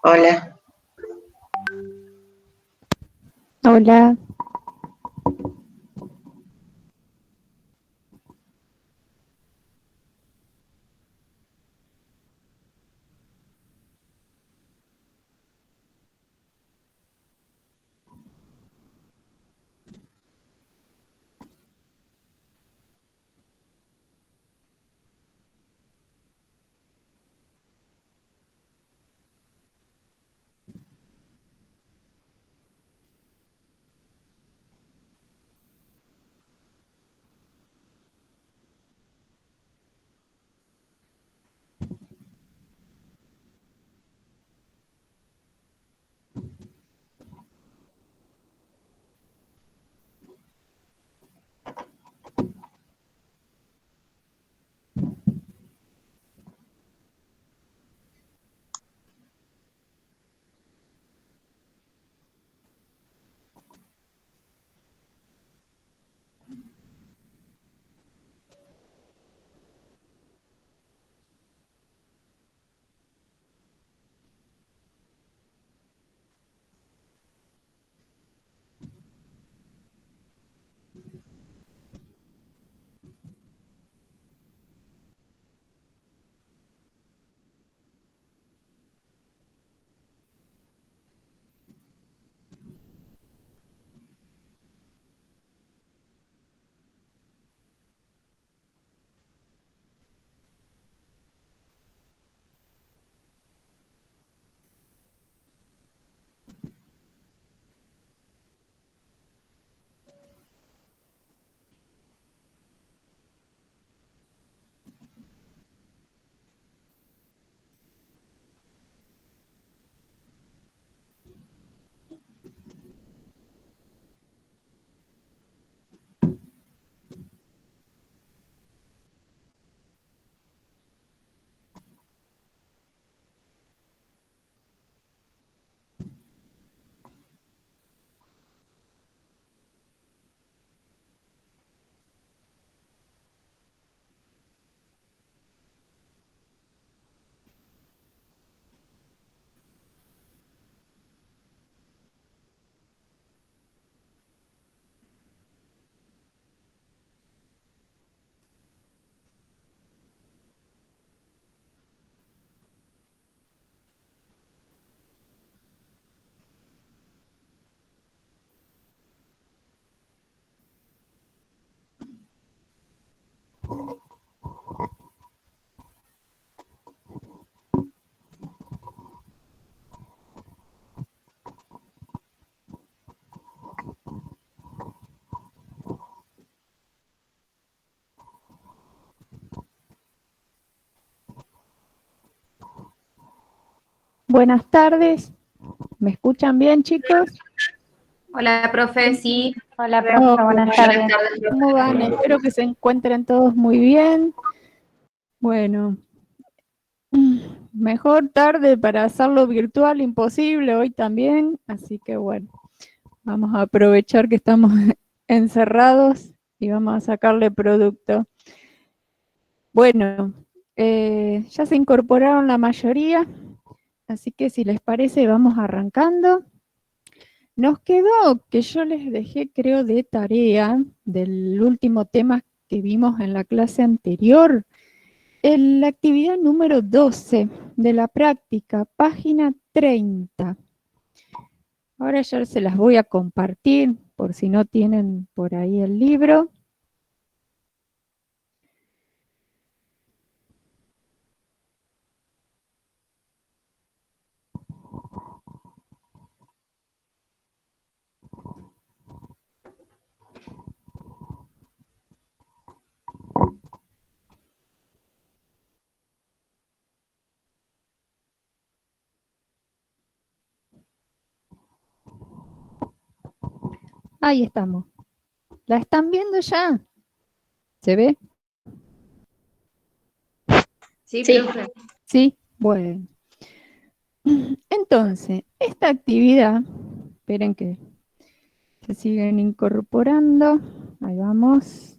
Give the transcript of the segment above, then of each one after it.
Hola. Hola. Buenas tardes. ¿Me escuchan bien, chicos? Hola, profe, sí. Hola, profe, buenas tardes. ¿Cómo van? Espero que se encuentren todos muy bien. Bueno, mejor tarde para hacerlo virtual, imposible hoy también. Así que bueno, vamos a aprovechar que estamos encerrados y vamos a sacarle producto. Bueno, ya se incorporaron la mayoría, así que si les parece, vamos arrancando. Nos quedó que yo les dejé, creo, de tarea del último tema que vimos en la clase anterior, en la actividad número 12 de la práctica, página 30. Ahora ya se las voy a compartir por si no tienen por ahí el libro. Ahí estamos. ¿La están viendo ya? ¿Se ve? Sí, profe. Sí, bueno. Entonces, esta actividad, esperen que se siguen incorporando. Ahí vamos.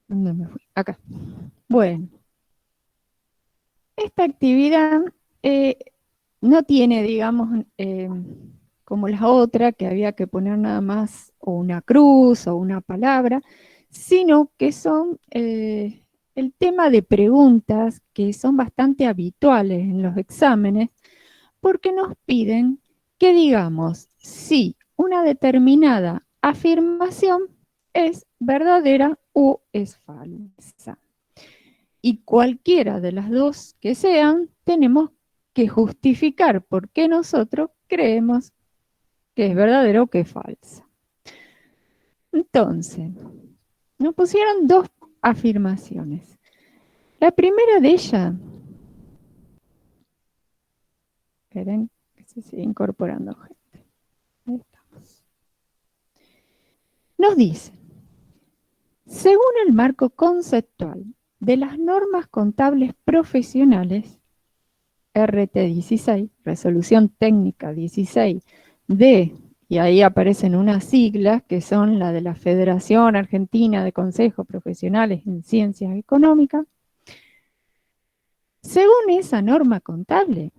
¿Dónde me fui? Acá. Bueno, esta actividad no tiene, digamos, como la otra, que había que poner nada más o una cruz o una palabra, sino que son el tema de preguntas que son bastante habituales en los exámenes, porque nos piden que digamos si una determinada afirmación es verdadera o es falsa. Y cualquiera de las dos que sean, tenemos que justificar por qué nosotros creemos que es verdadera o que es falsa. Entonces, nos pusieron dos afirmaciones. La primera de ellas, esperen que se sigue incorporando gente. Ahí estamos. Nos dice, según el marco conceptual de las normas contables profesionales, RT16, Resolución Técnica 16 de, y ahí aparecen unas siglas que son la de la Federación Argentina de Consejos Profesionales en Ciencias Económicas. Según esa norma contable,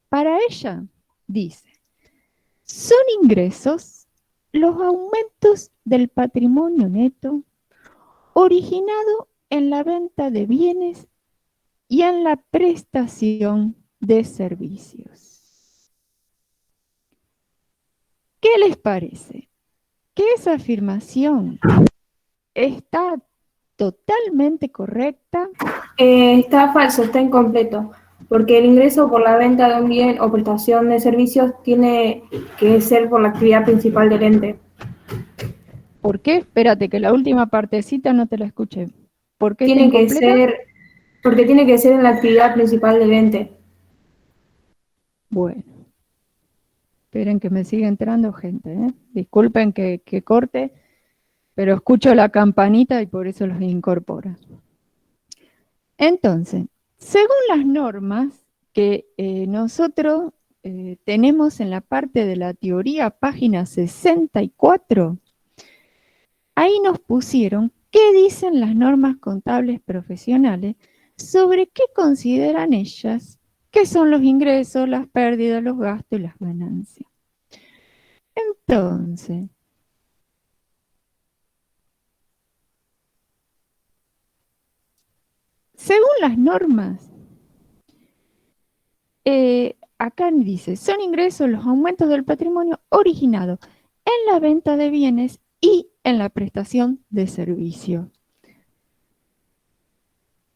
para ella dice, son ingresos los aumentos del patrimonio neto originado en la venta de bienes y en la prestación de servicios. ¿Qué les parece? ¿Que esa afirmación está totalmente correcta? Está falso, está incompleto, porque el ingreso por la venta de un bien o prestación de servicios tiene que ser por la actividad principal del ente. ¿Por qué? Espérate, que la última partecita no te la escuché. ¿Por qué está Tiene que incompleta? ser, porque tiene que ser en la actividad principal del ente. Bueno, esperen que me siga entrando gente, ¿eh? Disculpen que corte, pero escucho la campanita y por eso los incorporo. Entonces, según las normas que nosotros tenemos en la parte de la teoría, página 64, ahí nos pusieron qué dicen las normas contables profesionales sobre qué consideran ellas que son los ingresos, las pérdidas, los gastos y las ganancias. Entonces, según las normas, acá dice, son ingresos los aumentos del patrimonio originado en la venta de bienes y en la prestación de servicios.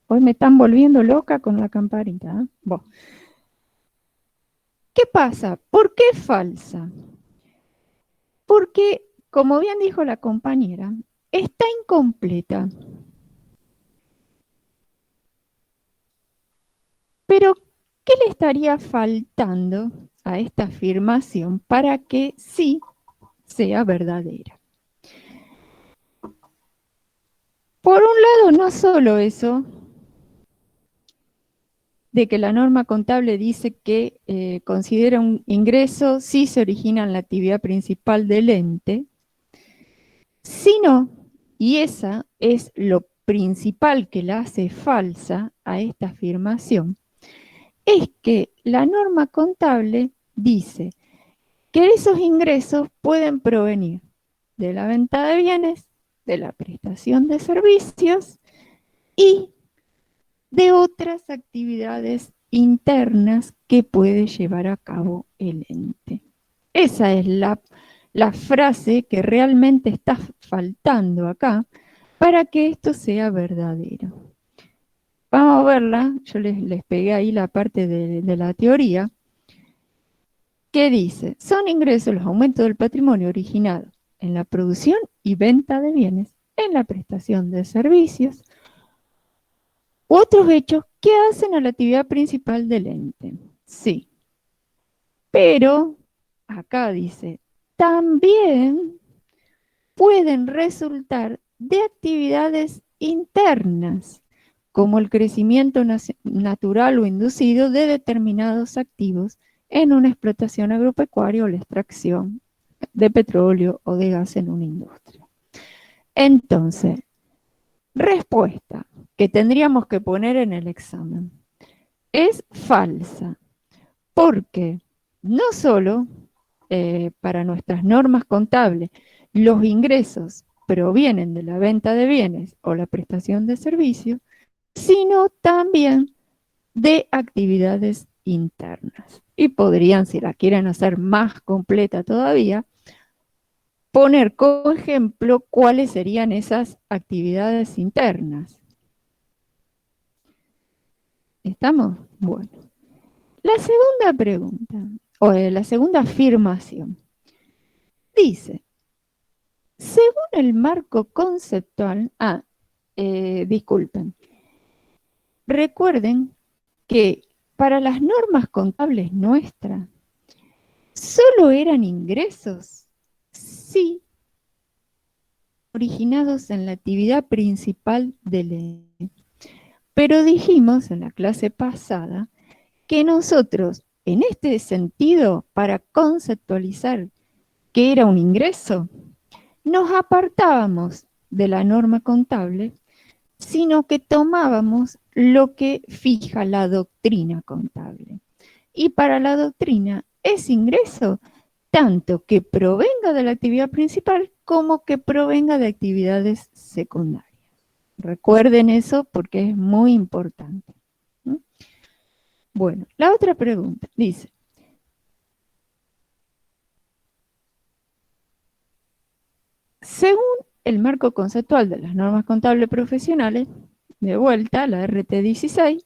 Hoy me están volviendo loca con la campanita, ¿eh? Bueno. ¿Qué pasa? ¿Por qué es falsa? Porque, como bien dijo la compañera, está incompleta. Pero, ¿qué le estaría faltando a esta afirmación para que sí sea verdadera? Por un lado, no solo eso, de que la norma contable dice que considera un ingreso si se origina en la actividad principal del ente, sino, y esa es lo principal que la hace falsa a esta afirmación, es que la norma contable dice que esos ingresos pueden provenir de la venta de bienes, de la prestación de servicios y de otras actividades internas que puede llevar a cabo el ente. Esa es la frase que realmente está faltando acá para que esto sea verdadero. Vamos a verla, yo les pegué ahí la parte de la teoría, que dice, son ingresos los aumentos del patrimonio originado en la producción y venta de bienes, en la prestación de servicios, u otros hechos que hacen a la actividad principal del ente. Sí, pero acá dice, también pueden resultar de actividades internas, como el crecimiento natural o inducido de determinados activos en una explotación agropecuaria o la extracción de petróleo o de gas en una industria. Entonces, respuesta que tendríamos que poner en el examen. Es falsa. porque no solo para nuestras normas contables los ingresos provienen de la venta de bienes o la prestación de servicios, sino también de actividades internas. Y podrían, si la quieren hacer más completa todavía, poner como ejemplo cuáles serían esas actividades internas. ¿Estamos? Bueno. La segunda pregunta, o la segunda afirmación, dice, según el marco conceptual, disculpen, recuerden que para las normas contables nuestras, solo eran ingresos, sí, originados en la actividad principal del ente. Pero dijimos en la clase pasada que nosotros, en este sentido, para conceptualizar qué era un ingreso, nos apartábamos de la norma contable, sino que tomábamos lo que fija la doctrina contable. Y para la doctrina es ingreso tanto que provenga de la actividad principal como que provenga de actividades secundarias. Recuerden eso porque es muy importante. Bueno, la otra pregunta dice, según el marco conceptual de las normas contables profesionales, de vuelta, la RT 16,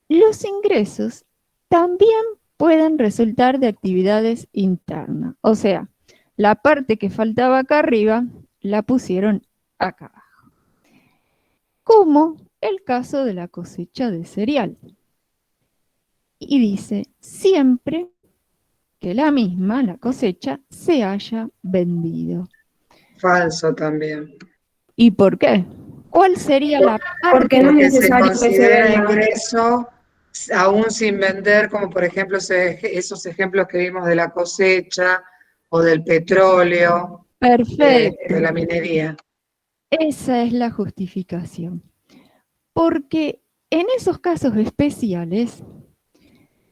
los ingresos también pueden resultar de actividades internas. O sea, la parte que faltaba acá arriba la pusieron acá abajo. Como el caso de la cosecha de cereal. Y dice, siempre que la misma, la cosecha, se haya vendido. Falso también. ¿Y por qué? ¿Cuál sería la parte? Porque no es Porque se necesario que se considera venda. ingreso aún sin vender, como por ejemplo esos ejemplos que vimos de la cosecha o del petróleo, Perfecto. de la minería. Esa es la justificación. Porque en esos casos especiales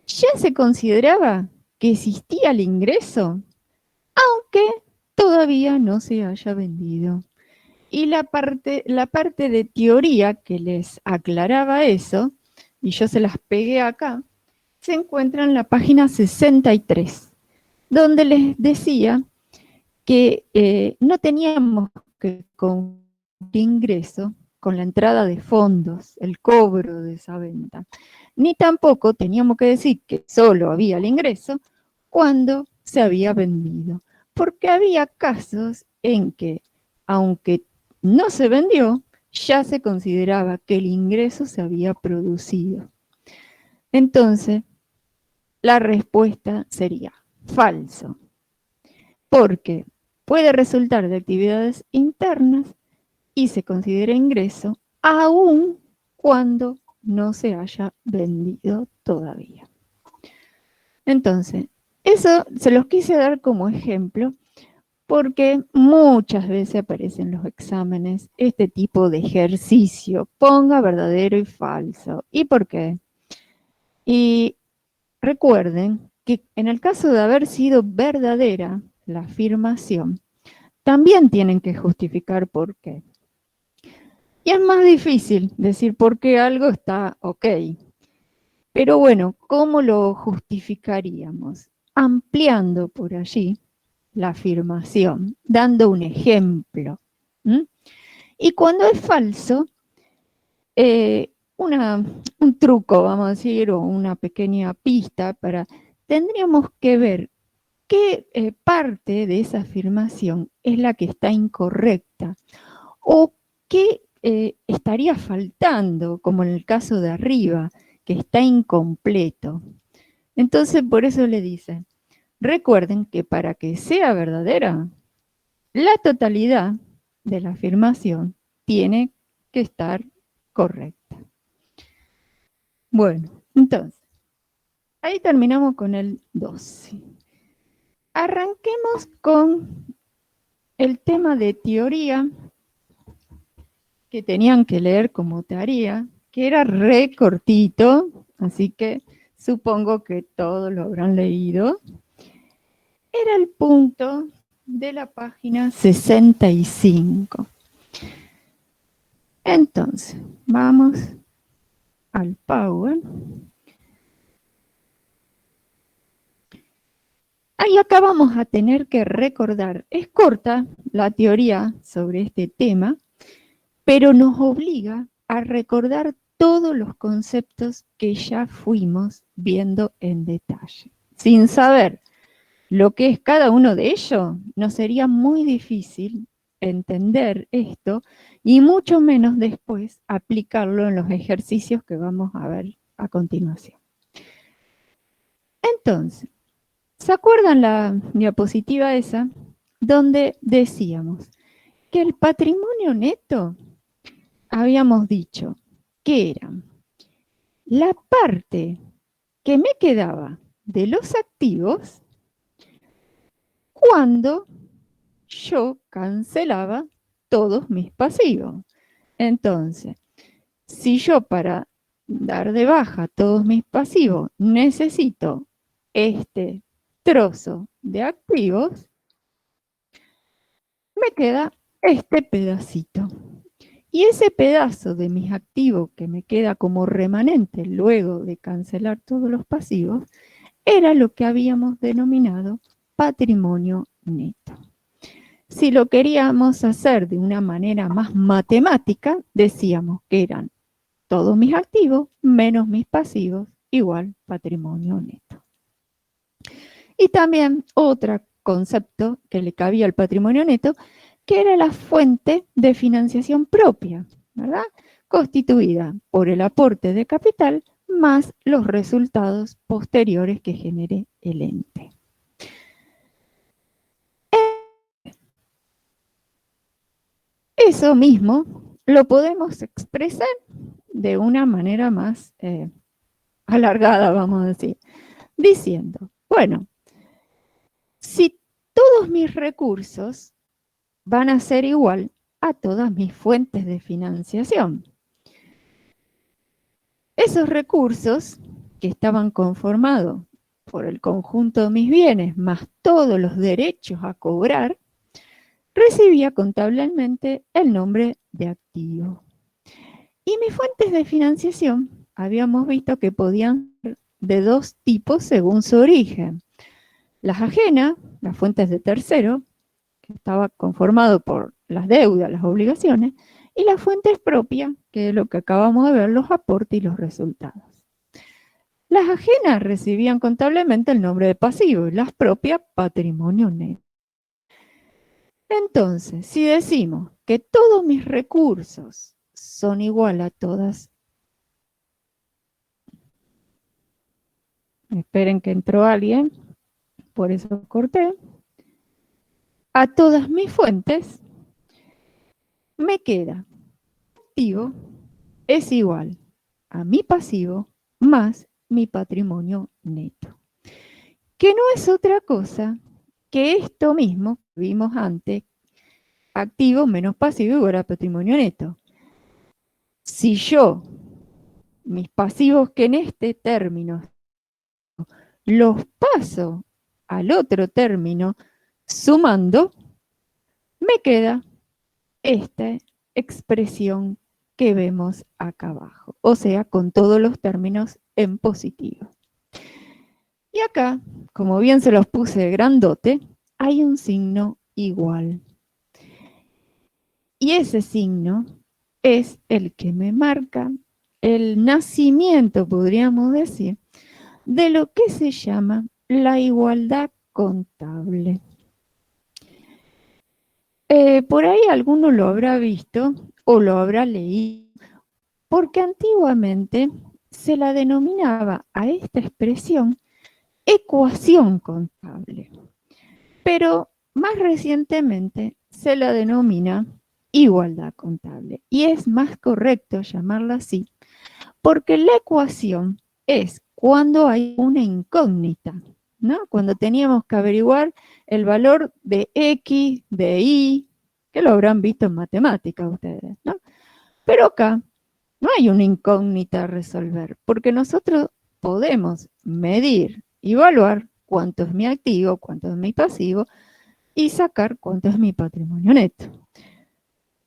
ya se consideraba que existía el ingreso, aunque todavía no se haya vendido. Y la parte de teoría que les aclaraba eso, y yo se las pegué acá, se encuentra en la página 63, donde les decía que no teníamos que confundir ingreso con la entrada de fondos, el cobro de esa venta, ni tampoco teníamos que decir que solo había el ingreso cuando se había vendido, porque había casos en que, aunque no se vendió, ya se consideraba que el ingreso se había producido. Entonces, la respuesta sería falso, porque puede resultar de actividades internas y se considera ingreso aún cuando no se haya vendido todavía. Entonces, eso se los quise dar como ejemplo porque muchas veces aparece en los exámenes este tipo de ejercicio, ponga verdadero y falso. ¿Y por qué? Y recuerden que en el caso de haber sido verdadera la afirmación, también tienen que justificar por qué. Y es más difícil decir por qué algo está ok. Pero bueno, ¿cómo lo justificaríamos? Ampliando por allí la afirmación, dando un ejemplo. Y cuando es falso, un truco, vamos a decir, o una pequeña pista tendríamos que ver qué parte de esa afirmación es la que está incorrecta o qué estaría faltando, como en el caso de arriba, que está incompleto. Entonces, por eso le dicen, recuerden que para que sea verdadera, la totalidad de la afirmación tiene que estar correcta. Bueno, entonces, ahí terminamos con el 12. Arranquemos con el tema de teoría que tenían que leer como tarea, que era re cortito, así que supongo que todos lo habrán leído. Era el punto de la página 65. Entonces, vamos al Power. Ahí acá vamos a tener que recordar, es corta la teoría sobre este tema, pero nos obliga a recordar todos los conceptos que ya fuimos viendo en detalle. Sin saber lo que es cada uno de ellos, nos sería muy difícil entender esto y mucho menos después aplicarlo en los ejercicios que vamos a ver a continuación. Entonces, ¿se acuerdan la diapositiva esa? Donde decíamos que el patrimonio neto, habíamos dicho que era la parte que me quedaba de los activos cuando yo cancelaba todos mis pasivos. Entonces, si yo para dar de baja todos mis pasivos necesito este trozo de activos, me queda este pedacito. Y ese pedazo de mis activos que me queda como remanente luego de cancelar todos los pasivos, era lo que habíamos denominado patrimonio neto. Si lo queríamos hacer de una manera más matemática, decíamos que eran todos mis activos menos mis pasivos igual patrimonio neto. Y también otro concepto que le cabía al patrimonio neto, que era la fuente de financiación propia, ¿verdad? Constituida por el aporte de capital más los resultados posteriores que genere el ente. Eso mismo lo podemos expresar de una manera más alargada, vamos a decir, diciendo, bueno, si todos mis recursos van a ser igual a todas mis fuentes de financiación, esos recursos que estaban conformados por el conjunto de mis bienes más todos los derechos a cobrar, recibía contablemente el nombre de activo. Y mis fuentes de financiación, habíamos visto que podían ser de dos tipos según su origen. Las ajenas, las fuentes de tercero, que estaba conformado por las deudas, las obligaciones, y las fuentes propias, que es lo que acabamos de ver, los aportes y los resultados. Las ajenas recibían contablemente el nombre de pasivo y las propias patrimonio neto. Entonces, si decimos que todos mis recursos son igual a todas, esperen que entró alguien, por eso corté, a todas mis fuentes, me queda activo es igual a mi pasivo más mi patrimonio neto, que no es otra cosa que esto mismo que vimos antes, activo menos pasivo igual a patrimonio neto. Si yo, mis pasivos que en este término, los paso al otro término sumando, me queda esta expresión que vemos acá abajo, o sea, con todos los términos en positivo. Y acá, como bien se los puse grandote, hay un signo igual. Y ese signo es el que me marca el nacimiento, podríamos decir, de lo que se llama la igualdad contable. Por ahí alguno lo habrá visto o lo habrá leído, porque antiguamente se la denominaba a esta expresión ecuación contable, pero más recientemente se la denomina igualdad contable, y es más correcto llamarla así, porque la ecuación es cuando hay una incógnita, ¿no? Cuando teníamos que averiguar el valor de X, de Y, que lo habrán visto en matemáticas ustedes, ¿no? Pero acá no hay una incógnita a resolver, porque nosotros podemos medir, evaluar cuánto es mi activo, cuánto es mi pasivo y sacar cuánto es mi patrimonio neto.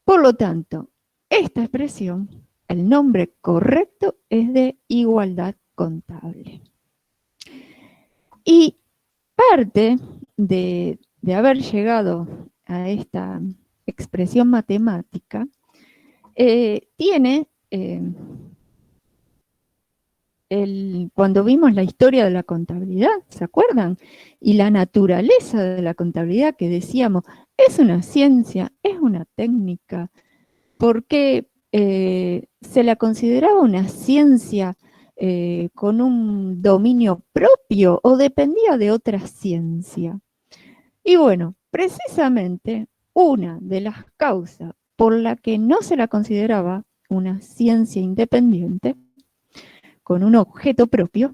Por lo tanto, esta expresión, el nombre correcto es de igualdad contable. Y parte de haber llegado a esta expresión matemática tiene, cuando vimos la historia de la contabilidad, ¿se acuerdan? Y la naturaleza de la contabilidad que decíamos, es una ciencia, es una técnica, porque se la consideraba una ciencia con un dominio propio o dependía de otra ciencia. Y bueno, precisamente una de las causas por la que no se la consideraba una ciencia independiente, con un objeto propio,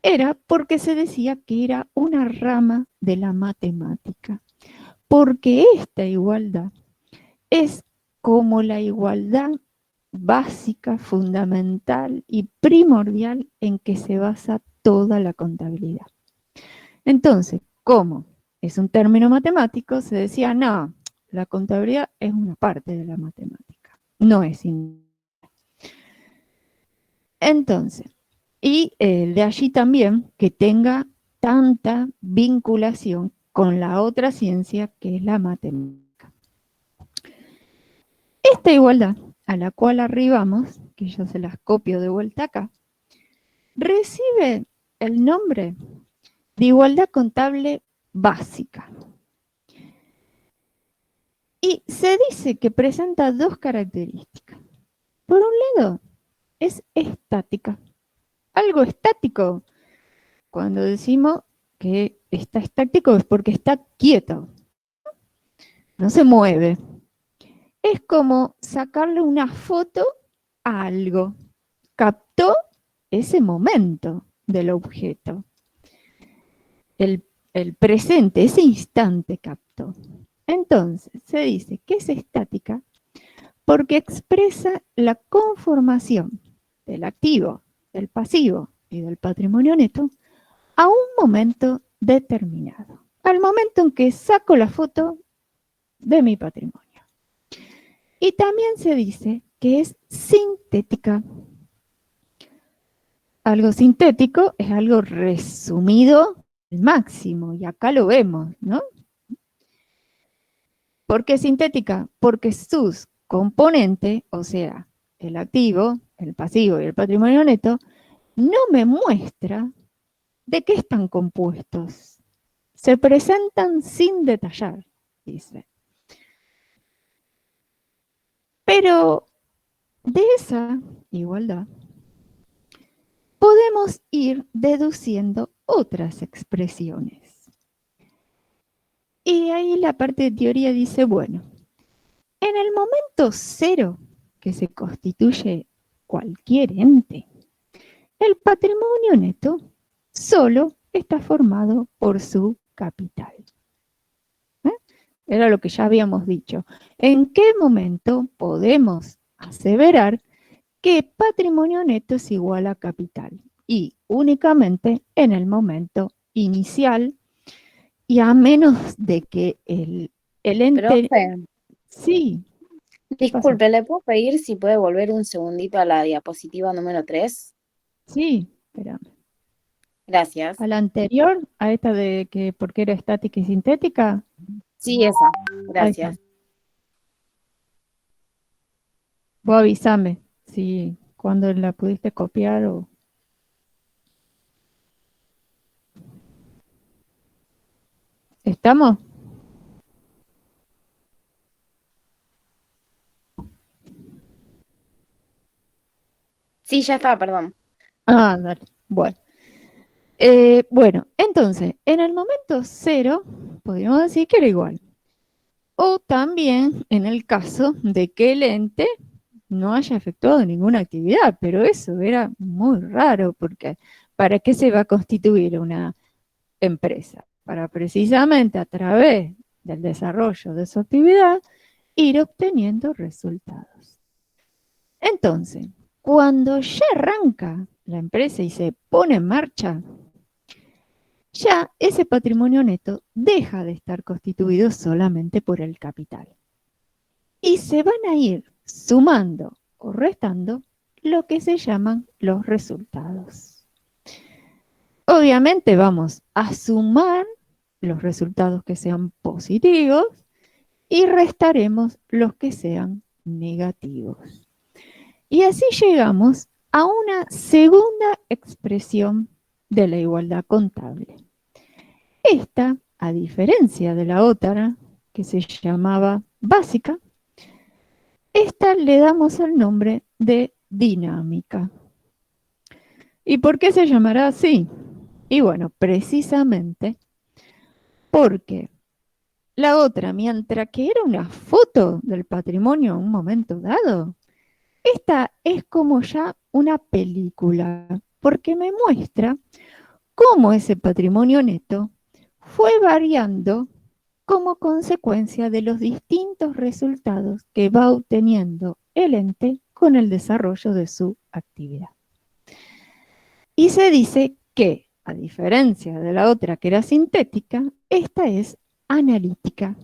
era porque se decía que era una rama de la matemática, porque esta igualdad es como la igualdad básica, fundamental y primordial en que se basa toda la contabilidad. Entonces, ¿cómo? Es un término matemático, se decía, no, la contabilidad es una parte de la matemática, no es independiente. Entonces, y de allí también que tenga tanta vinculación con la otra ciencia que es la matemática. Esta igualdad a la cual arribamos, que yo se las copio de vuelta acá, recibe el nombre de igualdad contable básica. Y se dice que presenta dos características. Por un lado, es estática. Algo estático, cuando decimos que está estático es porque está quieto, no se mueve. Es como sacarle una foto a algo. Captó ese momento del objeto. El presente, ese instante captó. Entonces, se dice que es estática porque expresa la conformación del activo, del pasivo y del patrimonio neto a un momento determinado, al momento en que saco la foto de mi patrimonio. Y también se dice que es sintética. Algo sintético es algo resumido al máximo, y acá lo vemos, ¿no? ¿Por qué sintética? Porque sus componentes, o sea, el activo, el pasivo y el patrimonio neto, no me muestra de qué están compuestos. Se presentan sin detallar, dice. Pero de esa igualdad podemos ir deduciendo otras expresiones. Y ahí la parte de teoría dice, bueno, en el momento cero que se constituye cualquier ente, el patrimonio neto solo está formado por su capital. Era lo que ya habíamos dicho. ¿En qué momento podemos aseverar que patrimonio neto es igual a capital? Y únicamente en el momento inicial, y a menos de que el ente... Profe, Sí. disculpe, ¿le puedo pedir si puede volver un segundito a la diapositiva número 3? Sí, espérame. Gracias. A la anterior, a esta de que porque era estática y sintética. Sí, esa. Ahí Gracias. está. Vos avísame si cuando la pudiste copiar o... ¿Estamos? Sí, ya está, perdón. Ah, dale. Bueno. Bueno, entonces, en el momento cero, podríamos decir que era igual. O también en el caso de que el ente no haya efectuado ninguna actividad, pero eso era muy raro, porque ¿para qué se va a constituir una empresa? Para precisamente a través del desarrollo de su actividad ir obteniendo resultados. Entonces, cuando ya arranca la empresa y se pone en marcha, ya ese patrimonio neto deja de estar constituido solamente por el capital. Y se van a ir sumando o restando lo que se llaman los resultados. Obviamente vamos a sumar los resultados que sean positivos y restaremos los que sean negativos. Y así llegamos a una segunda expresión de la igualdad contable. Esta, a diferencia de la otra, que se llamaba básica, esta le damos el nombre de dinámica. ¿Y por qué se llamará así? Y bueno, precisamente porque la otra, mientras que era una foto del patrimonio en un momento dado, esta es como ya una película, porque me muestra cómo ese patrimonio neto fue variando como consecuencia de los distintos resultados que va obteniendo el ente con el desarrollo de su actividad. Y se dice que, a diferencia de la otra que era sintética, esta es analítica,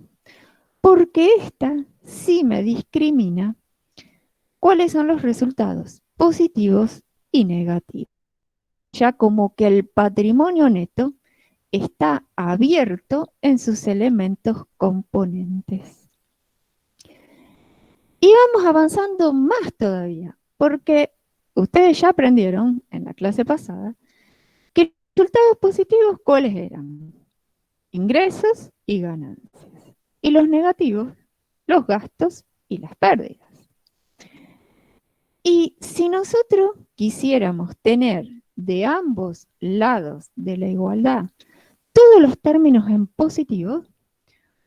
porque esta sí me discrimina cuáles son los resultados positivos y negativos. Ya como que el patrimonio neto está abierto en sus elementos componentes. Y vamos avanzando más todavía, porque ustedes ya aprendieron en la clase pasada que los resultados positivos, ¿cuáles eran? Ingresos y ganancias. Y los negativos, los gastos y las pérdidas. Y si nosotros quisiéramos tener de ambos lados de la igualdad todos los términos en positivo,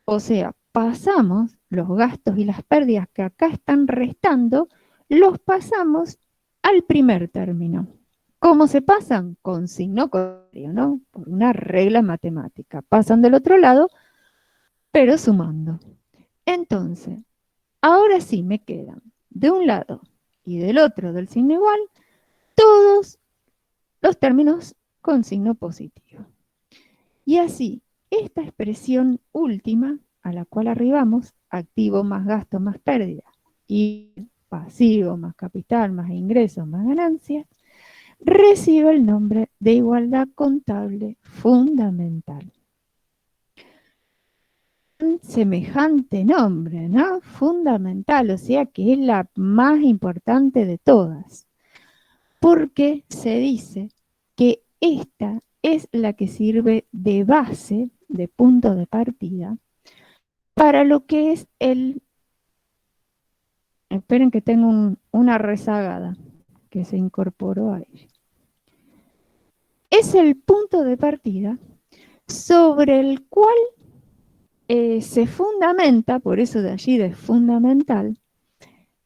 o sea, pasamos los gastos y las pérdidas que acá están restando, los pasamos al primer término. ¿Cómo se pasan? Con signo contrario, ¿no? Por una regla matemática. Pasan del otro lado, pero sumando. Entonces, ahora sí me quedan de un lado y del otro del signo igual todos los términos con signo positivo. Y así, esta expresión última a la cual arribamos, activo más gasto más pérdida, y pasivo más capital más ingresos más ganancias, recibe el nombre de igualdad contable fundamental. Un semejante nombre, ¿no? Fundamental, o sea que es la más importante de todas, porque se dice que esta es la que sirve de base, de punto de partida, para lo que es el... Esperen que tengo una rezagada que se incorporó ahí. Es el punto de partida sobre el cual se fundamenta, por eso de allí de fundamental,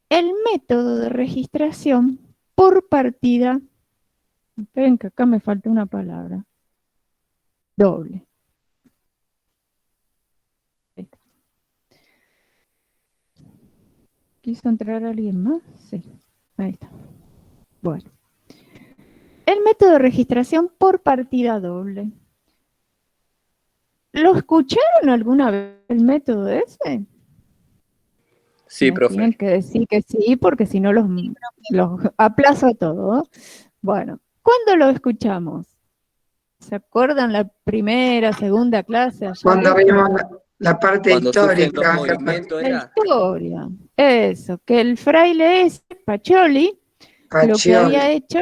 el método de registración por partida. Esperen que acá me falta una palabra. Doble. ¿Quiso entrar alguien más? Sí, ahí está. Bueno. El método de registración por partida doble. ¿Lo escucharon alguna vez el método ese? Sí, Me profe. tienen que decir que sí, porque si no los aplazo todo. Bueno, ¿cuándo lo escuchamos? ¿Se acuerdan la primera, segunda clase? Cuando vimos la parte Cuando surgen los histórica. movimientos La era. historia. Eso, que el fraile ese, Pacioli, lo que había hecho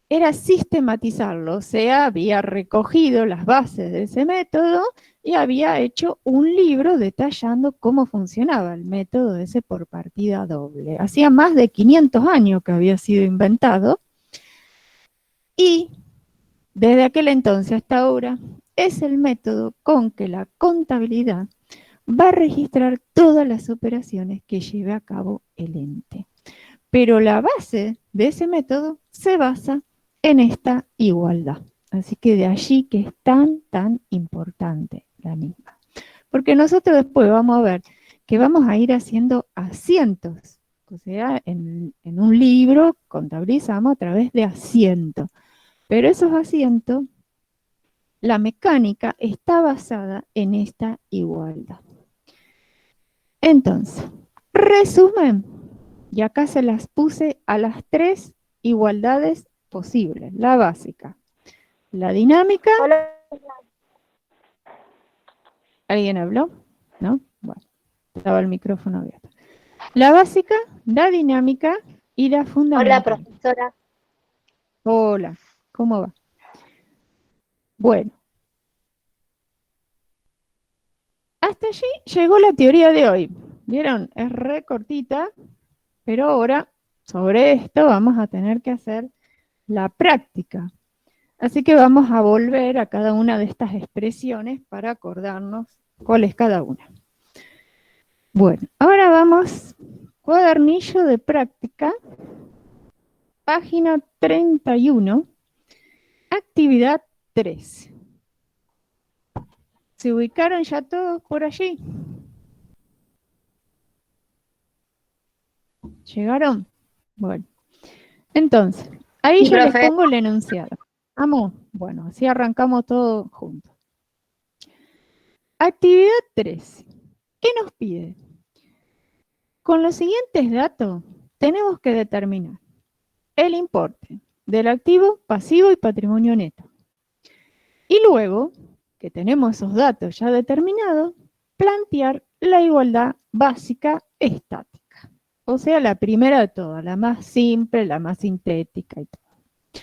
era sistematizarlo, o sea, había recogido las bases de ese método y había hecho un libro detallando cómo funcionaba el método ese por partida doble. Hacía más de 500 años que había sido inventado y desde aquel entonces hasta ahora es el método con que la contabilidad va a registrar todas las operaciones que lleve a cabo el ente. Pero la base de ese método se basa en esta igualdad. Así que de allí que es tan importante la misma. Porque nosotros después vamos a ver que vamos a ir haciendo asientos, O sea, en un libro contabilizamos a través de asientos. Pero esos asientos, la mecánica está basada en esta igualdad. Entonces, resumen, y acá se las puse a las 3 igualdades posibles. La básica, la dinámica. ¿Alguien habló? ¿No? Bueno, estaba el micrófono abierto. La básica, la dinámica y la fundamental. Hola, profesora. Hola, ¿cómo va? Bueno, hasta allí llegó la teoría de hoy. ¿Vieron? Es re cortita, pero ahora sobre esto vamos a tener que hacer la práctica. Así que vamos a volver a cada una de estas expresiones para acordarnos cuál es cada una. Bueno, ahora vamos, cuadernillo de práctica, página 31, actividad 3. ¿Se ubicaron ya todos por allí? ¿Llegaron? Bueno, entonces, ahí Sí, yo les profe. pongo el enunciado. ¿Vamos? Bueno, así arrancamos todos juntos. Actividad 3. ¿Qué nos pide? Con los siguientes datos tenemos que determinar el importe del activo, pasivo y patrimonio neto. Y luego, que tenemos esos datos ya determinados, plantear la igualdad básica estática. O sea, la primera de todas, la más simple, la más sintética y todo.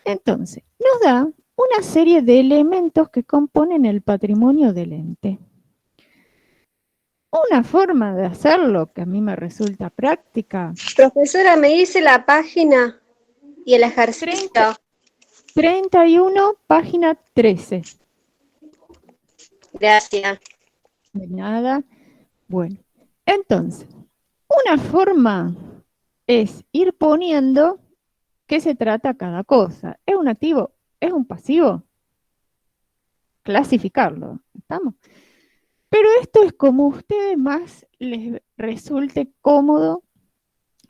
Entonces, nos da una serie de elementos que componen el patrimonio del ente. Una forma de hacerlo que a mí me resulta práctica. Profesora, ¿me dice la página y el ejercicio? 31, página 13. Gracias. De nada. Bueno, entonces, una forma es ir poniendo qué se trata cada cosa. ¿Es un activo? ¿Es un pasivo? Clasificarlo. ¿Estamos? Pero esto es como a ustedes más les resulte cómodo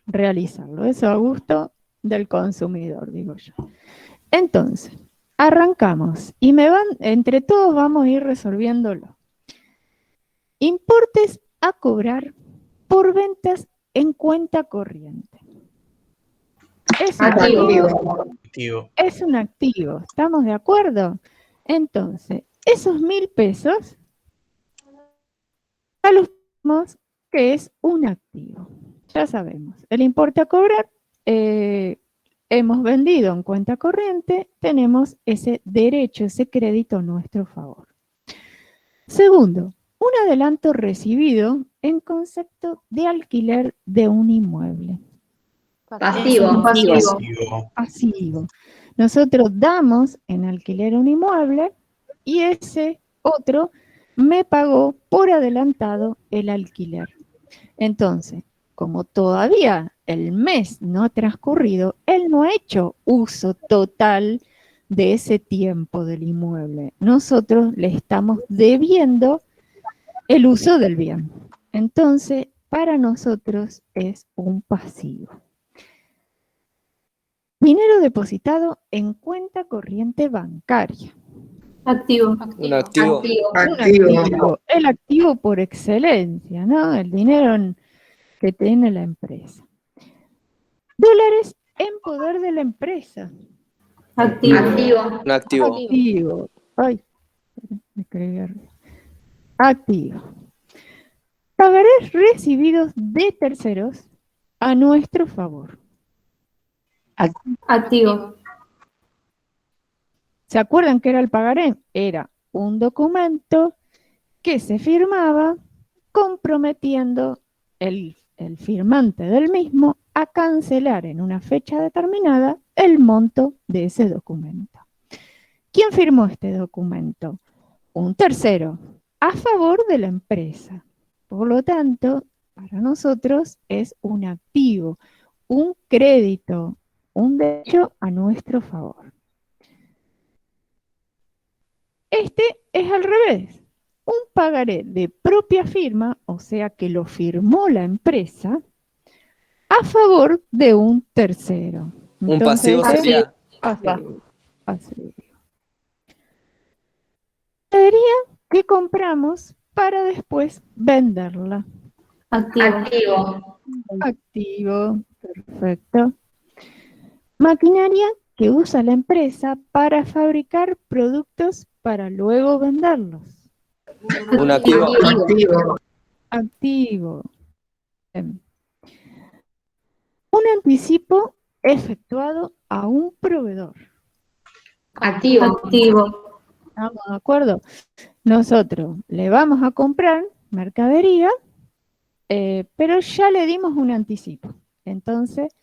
realizarlo. Eso a gusto del consumidor, digo yo. Entonces, arrancamos y entre todos vamos a ir resolviéndolo. Importes a cobrar por ventas en cuenta corriente. Es un activo. Es un activo. ¿Estamos de acuerdo? Entonces, esos 1.000 pesos ya los vemos que es un activo. Ya sabemos, el importe a cobrar, hemos vendido en cuenta corriente, tenemos ese derecho, ese crédito a nuestro favor. Segundo, un adelanto recibido en concepto de alquiler de un inmueble. Pasivo. Pasivo. Nosotros damos en alquiler un inmueble y ese otro me pagó por adelantado el alquiler. Entonces, como todavía el mes no ha transcurrido, él no ha hecho uso total de ese tiempo del inmueble. Nosotros le estamos debiendo el uso del bien. Entonces, para nosotros es un pasivo. Dinero depositado en cuenta corriente bancaria. Activo. Un activo. El activo por excelencia, ¿no? El dinero que tiene la empresa. Dólares en poder de la empresa. Activo. Un activo. Activo. Ay, me escribí arriba. Activo. Pagarés recibidos de terceros a nuestro favor. Activo. ¿Se acuerdan qué era el pagaré? Era un documento que se firmaba comprometiendo el firmante del mismo a cancelar en una fecha determinada el monto de ese documento. ¿Quién firmó este documento? Un tercero, a favor de la empresa. Por lo tanto, para nosotros es un activo, un crédito, un derecho a nuestro favor. Este es al revés. Un pagaré de propia firma, o sea que lo firmó la empresa, a favor de un tercero. Un Entonces, pasivo sería. pasivo. Pasivo. Mercadería que compramos para después venderla. Activo. Activo, perfecto. Maquinaria que usa la empresa para fabricar productos para luego venderlos. Un activo. Activo. Activo. Bien. Un anticipo efectuado a un proveedor. Activo. ¿Estamos de acuerdo? Nosotros le vamos a comprar mercadería, pero ya le dimos un anticipo. Entonces,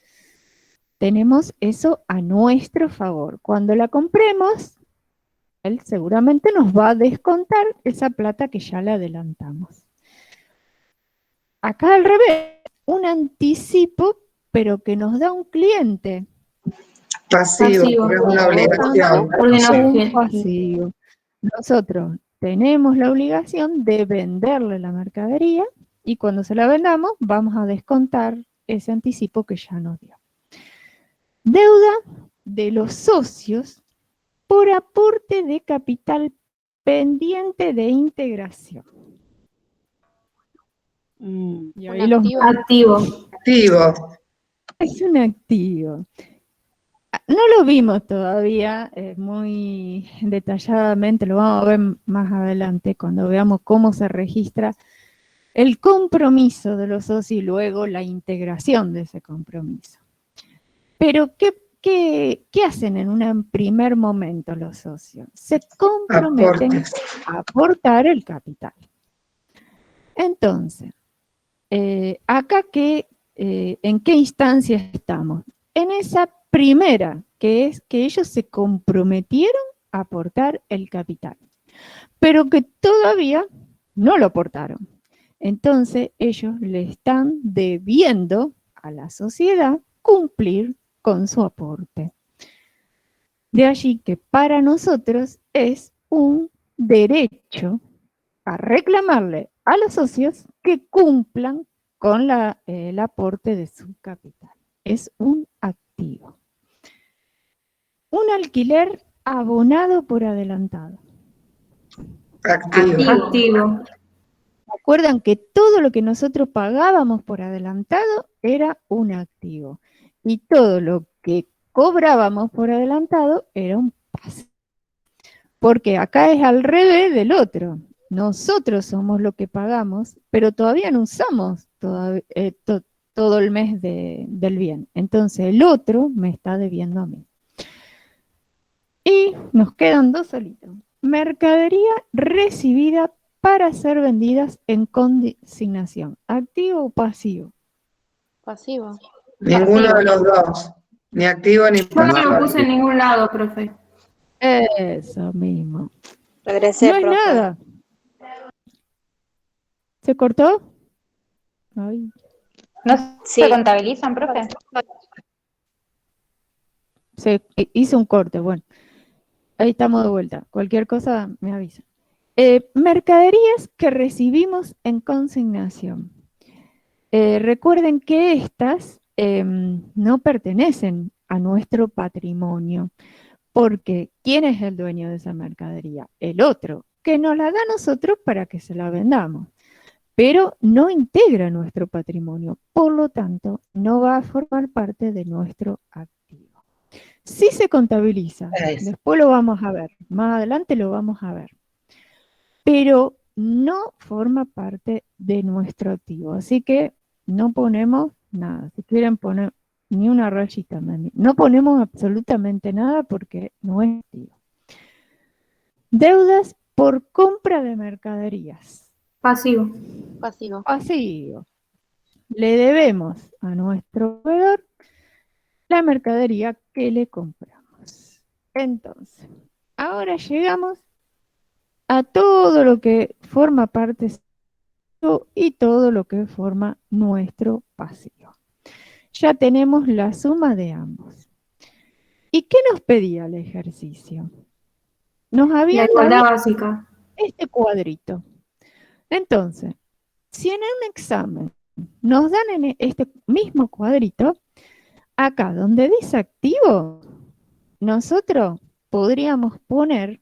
tenemos eso a nuestro favor. Cuando la compremos, él seguramente nos va a descontar esa plata que ya le adelantamos. Acá al revés, un anticipo, pero que nos da un cliente. Pasivo, porque es una obligación. Un pasivo. Nosotros tenemos la obligación de venderle la mercadería y cuando se la vendamos vamos a descontar ese anticipo que ya nos dio. Deuda de los socios por aporte de capital pendiente de integración. Y ahí Activo. Activo. es un activo. No lo vimos todavía muy detalladamente, lo vamos a ver más adelante cuando veamos cómo se registra el compromiso de los socios y luego la integración de ese compromiso. Pero, ¿qué hacen en un primer momento los socios? Se comprometen a aportar el capital. Entonces, acá ¿en qué instancia estamos? En esa primera, que es que ellos se comprometieron a aportar el capital, pero que todavía no lo aportaron. Entonces, ellos le están debiendo a la sociedad cumplir con su aporte. De allí que para nosotros es un derecho a reclamarle a los socios que cumplan con el aporte de su capital. Es un activo. Un alquiler abonado por adelantado. Activo. Recuerdan que todo lo que nosotros pagábamos por adelantado era un activo. Y todo lo que cobrábamos por adelantado era un pasivo. Porque acá es al revés del otro. Nosotros somos lo que pagamos, pero todavía no usamos todo el mes del bien. Entonces el otro me está debiendo a mí. Y nos quedan dos solitos. Mercadería recibida para ser vendidas en consignación. ¿Activo o pasivo? Pasivo. Ninguno de los dos. Ni activo ni Yo no pasivo. lo puse en ningún lado, profe. Eso mismo. Regresé, No es profe. nada. ¿Se cortó? Ay. ¿No se contabilizan, profe? Se hizo un corte, bueno. Ahí estamos de vuelta. Cualquier cosa me avisa. Mercaderías que recibimos en consignación. Recuerden que estas no pertenecen a nuestro patrimonio, porque ¿quién es el dueño de esa mercadería? El otro, que nos la da a nosotros para que se la vendamos, pero no integra nuestro patrimonio, por lo tanto, no va a formar parte de nuestro activo. Sí se contabiliza, después lo vamos a ver, más adelante lo vamos a ver, pero no forma parte de nuestro activo, así que no ponemos nada. Si quieren poner ni una rayita, no ponemos absolutamente nada porque no es activo. Deudas por compra de mercaderías. Pasivo. Pasivo. Le debemos a nuestro proveedor la mercadería que le compramos. Entonces, ahora llegamos a todo lo que forma parte y todo lo que forma nuestro pasivo. Ya tenemos la suma de ambos. ¿Y qué nos pedía el ejercicio? Nos La habían igualdad dado básica. este cuadrito. Entonces, si en un examen nos dan en este mismo cuadrito, acá donde dice activo, nosotros podríamos poner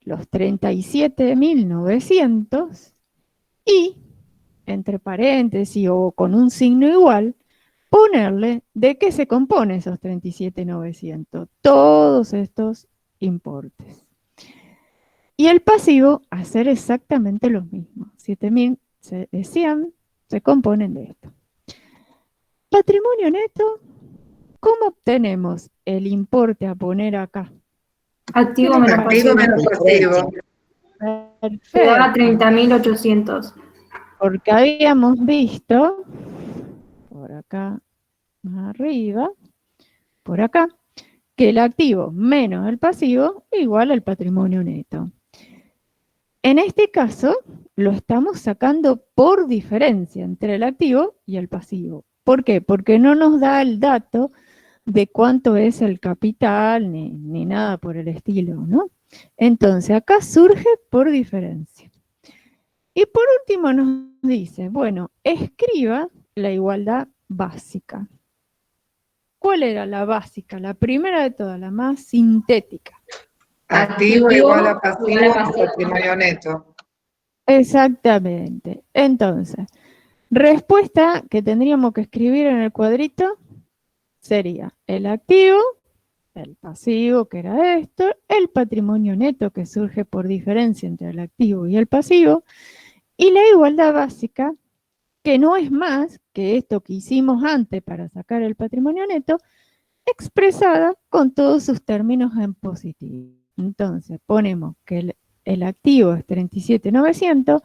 los 37.900 y, entre paréntesis o con un signo igual, ponerle de qué se compone esos 37.900, todos estos importes. Y el pasivo, hacer exactamente lo mismo. 7.100 se componen de esto. Patrimonio neto, ¿cómo obtenemos el importe a poner acá? Activo menos Activo pasivo. menos pasivo. Se da Perfecto. 30.800. Porque habíamos visto, por acá más arriba, por acá, que el activo menos el pasivo igual al patrimonio neto. En este caso, lo estamos sacando por diferencia entre el activo y el pasivo. ¿Por qué? Porque no nos da el dato de cuánto es el capital ni nada por el estilo, ¿no? Entonces, acá surge por diferencia. Y por último nos dice, bueno, escriba la igualdad básica. ¿Cuál era la básica? La primera de todas, la más sintética. Activo igual a pasivo más patrimonio neto. Exactamente. Entonces, respuesta que tendríamos que escribir en el cuadrito sería el activo, el pasivo, que era esto, el patrimonio neto, que surge por diferencia entre el activo y el pasivo, y la igualdad básica, que no es más que esto que hicimos antes para sacar el patrimonio neto, expresada con todos sus términos en positivo. Entonces, ponemos que el activo es 37.900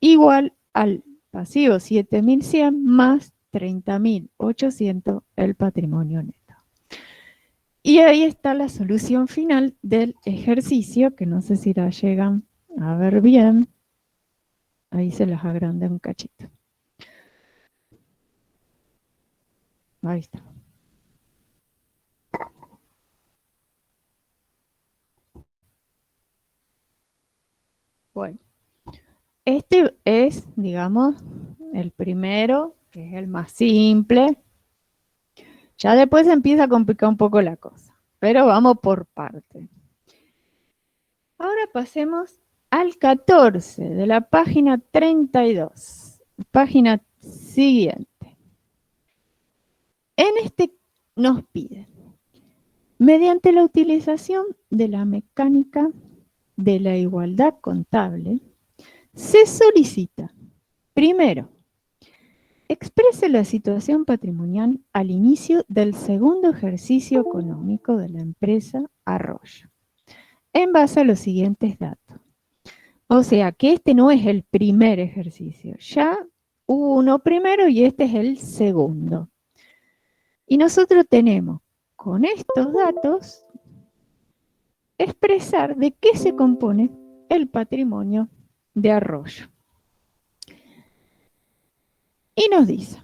igual al pasivo 7.100 más 30.800 el patrimonio neto. Y ahí está la solución final del ejercicio, que no sé si la llegan a ver bien. Ahí se las agrandé un cachito. Ahí está. Bueno, este es, digamos, el primero, que es el más simple. Ya después empieza a complicar un poco la cosa, pero vamos por parte. Ahora pasemos al 14 de la página 32, página siguiente. En este nos piden, mediante la utilización de la mecánica de la igualdad contable, se solicita, primero, exprese la situación patrimonial al inicio del segundo ejercicio económico de la empresa Arroyo, en base a los siguientes datos. O sea, que este no es el primer ejercicio, ya hubo uno primero y este es el segundo. Y nosotros tenemos, con estos datos, expresar de qué se compone el patrimonio de Arroyo. Y nos dice,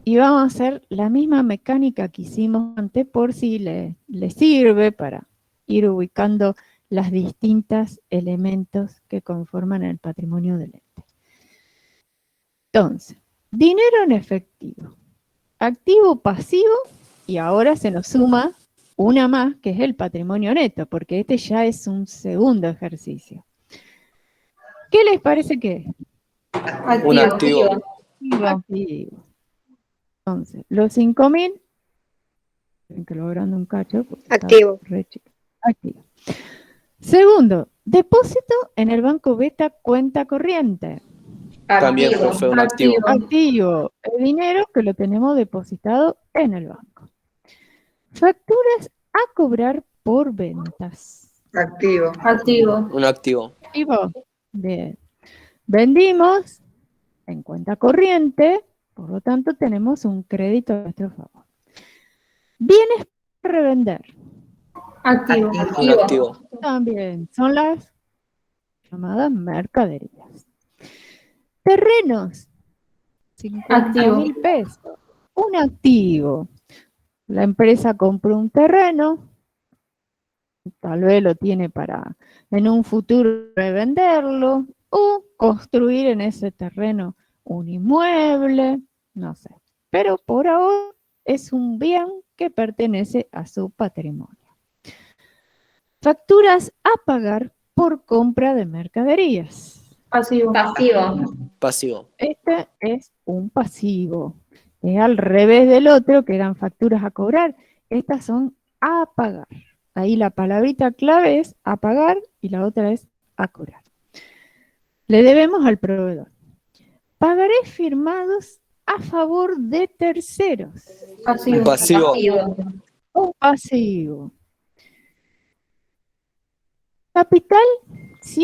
y vamos a hacer la misma mecánica que hicimos antes por si le sirve para ir ubicando los distintos elementos que conforman el patrimonio del ente. Entonces, dinero en efectivo, activo, pasivo, y ahora se nos suma una más, que es el patrimonio neto, porque este ya es un segundo ejercicio. ¿Qué les parece que es? Un activo. Activo. Entonces, los 5.000, que lo agrando un cacho. Activo. Activo. Segundo, depósito en el banco beta cuenta corriente. También, profe, un activo. Activo, el dinero que lo tenemos depositado en el banco. Facturas a cobrar por ventas. Activo. Activo. Un activo. Activo. Bien. Vendimos en cuenta corriente, por lo tanto tenemos un crédito a nuestro favor. Bienes para revender. Activo. Un activo. También son las llamadas mercaderías. Terrenos. 50.000 pesos. Un activo. La empresa compró un terreno, tal vez lo tiene para en un futuro revenderlo o construir en ese terreno un inmueble, no sé. Pero por ahora es un bien que pertenece a su patrimonio. Facturas a pagar por compra de mercaderías. Pasivo. Pasivo. Este es un pasivo. Es al revés del otro, que eran facturas a cobrar. Estas son a pagar. Ahí la palabrita clave es a pagar y la otra es a cobrar. Le debemos al proveedor. Pagarés firmados a favor de terceros. Pasivo. Pasivo. Un pasivo. Capital,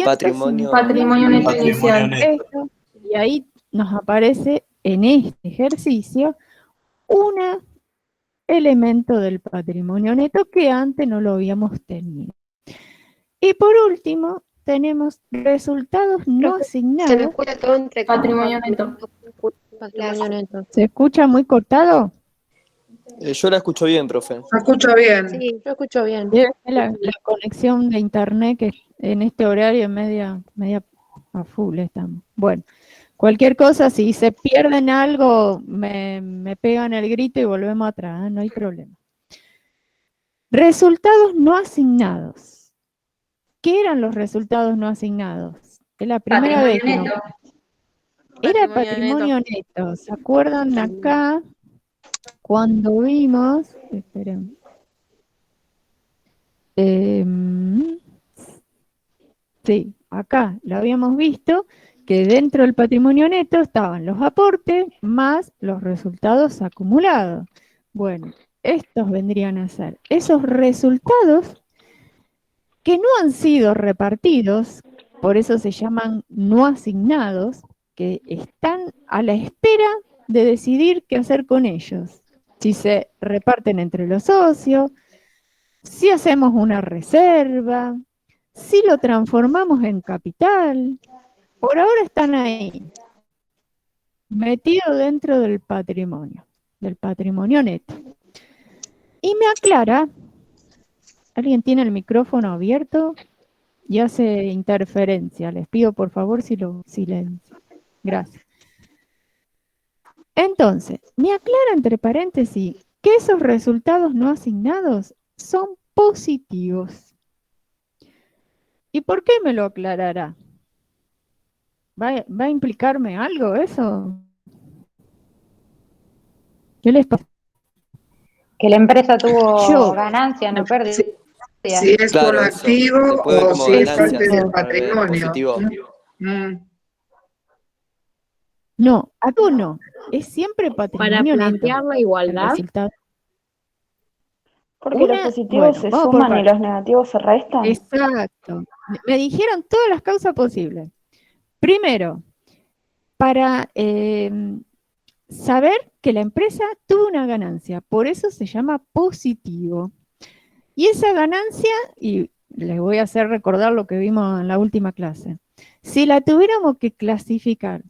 Patrimonio. Patrimonio neto Patrimonio inicial. neto. esto, y ahí nos aparece en este ejercicio un elemento del patrimonio neto que antes no lo habíamos tenido. Y por último, tenemos resultados no Se me asignados. escucha todo entre Patrimonio neto. Patrimonio neto. ¿Se escucha muy cortado? Yo la escucho bien, profe. ¿Me escucho bien? Sí, yo escucho bien. Debe ser la conexión de internet que en este horario es media a full estamos. Bueno, cualquier cosa, si se pierden algo, me pegan el grito y volvemos atrás, no hay problema. Resultados no asignados. ¿Qué eran los resultados no asignados? Es la primera vez que nos... Era patrimonio neto. ¿Se acuerdan acá cuando vimos? Esperen. Sí, acá lo habíamos visto que dentro del patrimonio neto estaban los aportes más los resultados acumulados. Bueno, estos vendrían a ser esos resultados que no han sido repartidos, por eso se llaman no asignados, que están a la espera de decidir qué hacer con ellos. Si se reparten entre los socios, si hacemos una reserva, si lo transformamos en capital. Por ahora están ahí, metidos dentro del patrimonio neto. Y me aclara, ¿alguien tiene el micrófono abierto? Y hace interferencia. Les pido por favor si lo silencio. Gracias. Entonces, me aclara entre paréntesis que esos resultados no asignados son positivos. ¿Y por qué me lo aclarará? ¿Va a implicarme algo eso? ¿Qué les pasa? Que la empresa tuvo Yo- ganancia, no pérdida. Si es Claro, un eso. activo Se puede ver o como si es ganancia, parte del ¿no? patrimonio. Positivo. No, acá no. Es siempre patrimonio neto. la El igualdad, resultado. Porque los Una- positivos bueno, se vamos por suman y partes. los negativos se restan. Exacto. Me dijeron todas las causas posibles. Primero, para saber que la empresa tuvo una ganancia, por eso se llama positivo. Y esa ganancia, y les voy a hacer recordar lo que vimos en la última clase, si la tuviéramos que clasificar,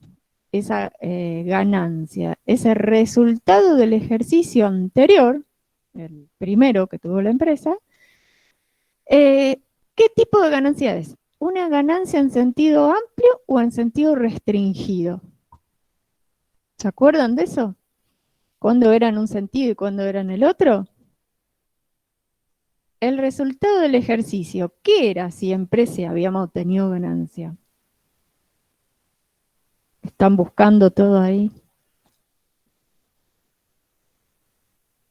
esa ganancia, ese resultado del ejercicio anterior, el primero que tuvo la empresa, ¿qué tipo de ganancia es? ¿Una ganancia en sentido amplio o en sentido restringido? ¿Se acuerdan de eso? ¿Cuándo era en un sentido y cuándo era en el otro? El resultado del ejercicio, ¿qué era siempre si habíamos obtenido ganancia? ¿Están buscando todo ahí?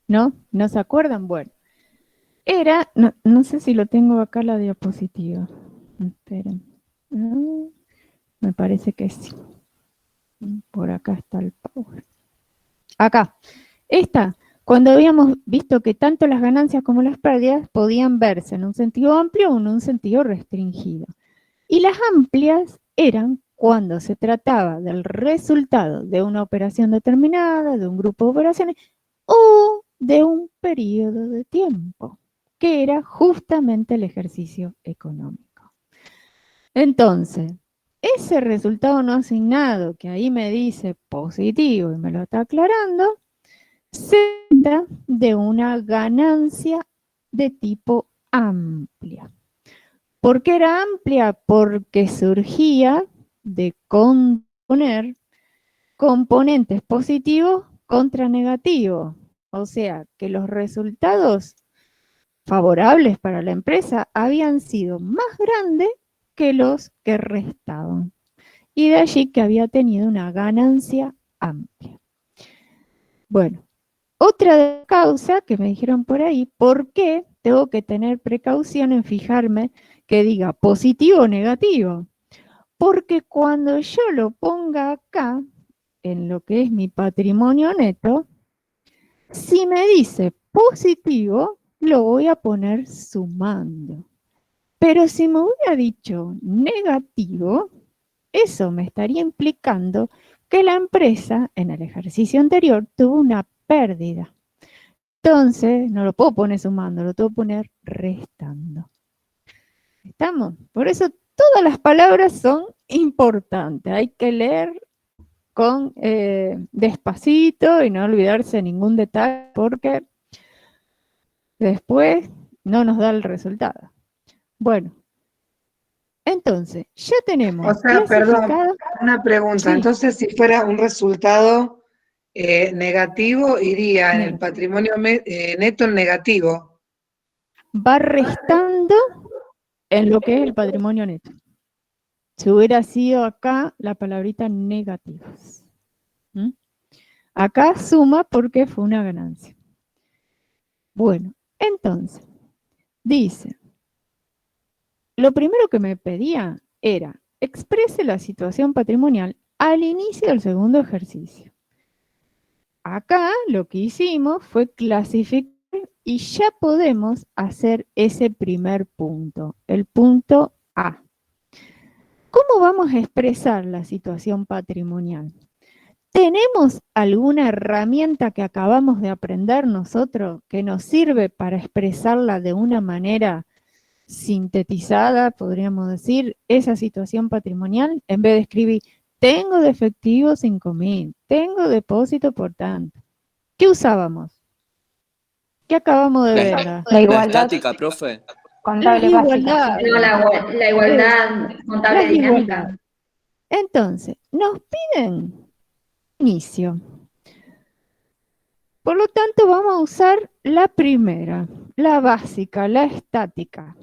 ¿No? ¿No se acuerdan? Bueno, era, no sé si lo tengo acá la diapositiva. Esperen. Me parece que sí. Por acá está el power. Acá. Esta, cuando habíamos visto que tanto las ganancias como las pérdidas podían verse en un sentido amplio o en un sentido restringido. Y las amplias eran cuando se trataba del resultado de una operación determinada, de un grupo de operaciones, o de un periodo de tiempo, que era justamente el ejercicio económico. Entonces, ese resultado no asignado, que ahí me dice positivo y me lo está aclarando, se trata de una ganancia de tipo amplia. ¿Por qué era amplia? Porque surgía de componer componentes positivos contra negativos. O sea, que los resultados favorables para la empresa habían sido más grandes que los que restaban. Y de allí que había tenido una ganancia amplia. Bueno, otra causa que me dijeron por ahí, ¿por qué tengo que tener precaución en fijarme que diga positivo o negativo? Porque cuando yo lo ponga acá, en lo que es mi patrimonio neto, si me dice positivo, lo voy a poner sumando. Pero si me hubiera dicho negativo, eso me estaría implicando que la empresa en el ejercicio anterior tuvo una pérdida. Entonces, no lo puedo poner sumando, lo tengo que poner restando. ¿Estamos? Por eso todas las palabras son importantes. Hay que leer con despacito y no olvidarse ningún detalle porque después no nos da el resultado. Bueno, entonces, ya tenemos O sea, perdón, clasificado. una pregunta. Sí. Entonces, si fuera un resultado negativo, iría en el patrimonio neto en negativo. Va restando en lo que es el patrimonio neto. Si hubiera sido acá la palabrita negativos. ¿Mm? Acá suma porque fue una ganancia. Bueno, entonces, dice, lo primero que me pedía era, exprese la situación patrimonial al inicio del segundo ejercicio. Acá lo que hicimos fue clasificar y ya podemos hacer ese primer punto, el punto A. ¿Cómo vamos a expresar la situación patrimonial? ¿Tenemos alguna herramienta que acabamos de aprender nosotros que nos sirve para expresarla de una manera sintetizada, podríamos decir, esa situación patrimonial? En vez de escribir, tengo de efectivo 5.000, tengo depósito por tanto. ¿Qué usábamos? ¿Qué acabamos de ver? La La igualdad estática, profe. contable La básica. igualdad. No, la igualdad contable Las dinámica. igualdades. Entonces, nos piden inicio. Por lo tanto, vamos a usar la primera, la básica, la estática,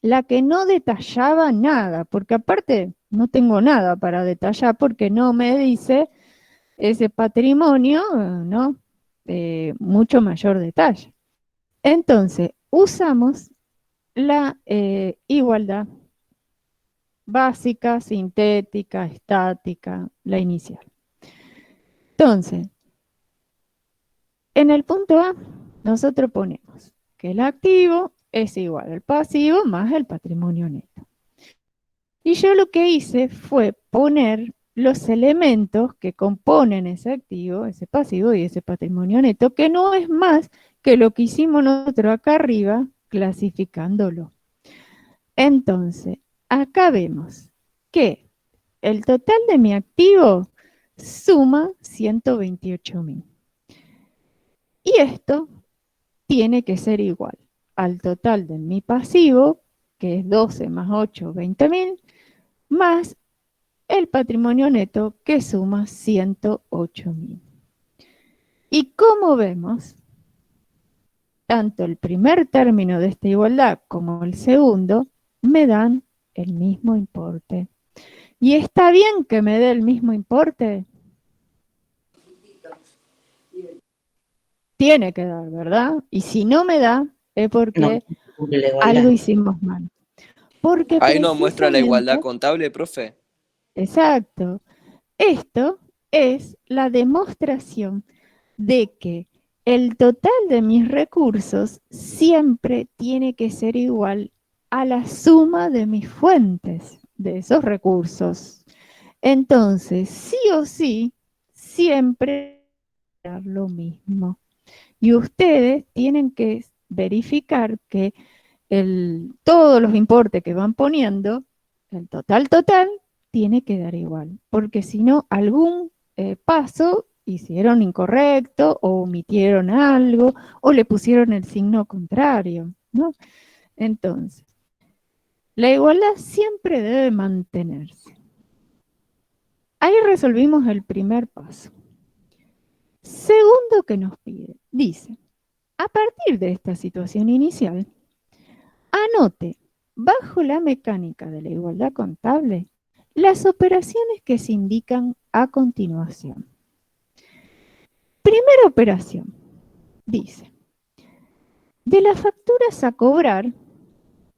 la que no detallaba nada, porque aparte no tengo nada para detallar porque no me dice ese patrimonio, ¿no? Mucho mayor detalle. Entonces, usamos la igualdad básica, sintética, estática, la inicial. Entonces, en el punto A, nosotros ponemos que el activo es igual al pasivo más el patrimonio neto. Y yo lo que hice fue poner los elementos que componen ese activo, ese pasivo y ese patrimonio neto, que no es más que lo que hicimos nosotros acá arriba, clasificándolo. Entonces, acá vemos que el total de mi activo suma 128.000. Y esto tiene que ser igual al total de mi pasivo, que es 12 más 8, 20.000, más el patrimonio neto, que suma 108.000. Y como vemos, tanto el primer término de esta igualdad como el segundo me dan el mismo importe. ¿Y está bien que me dé el mismo importe? Tiene que dar, ¿verdad? Y si no me da, es porque algo hicimos mal. Porque Ahí nos muestra la igualdad precisamente, contable, profe. exacto, esto es la demostración de que el total de mis recursos siempre tiene que ser igual a la suma de mis fuentes de esos recursos. Entonces, sí o sí, siempre dar lo mismo. Y ustedes tienen que verificar que todos los importes que van poniendo, el total, tiene que dar igual. Porque si no, algún paso hicieron incorrecto o omitieron algo o le pusieron el signo contrario, ¿no? Entonces, la igualdad siempre debe mantenerse. ahí resolvimos el primer paso. Segundo que nos pide, dice, a partir de esta situación inicial, anote bajo la mecánica de la igualdad contable las operaciones que se indican a continuación. Primera operación, dice, de las facturas a cobrar,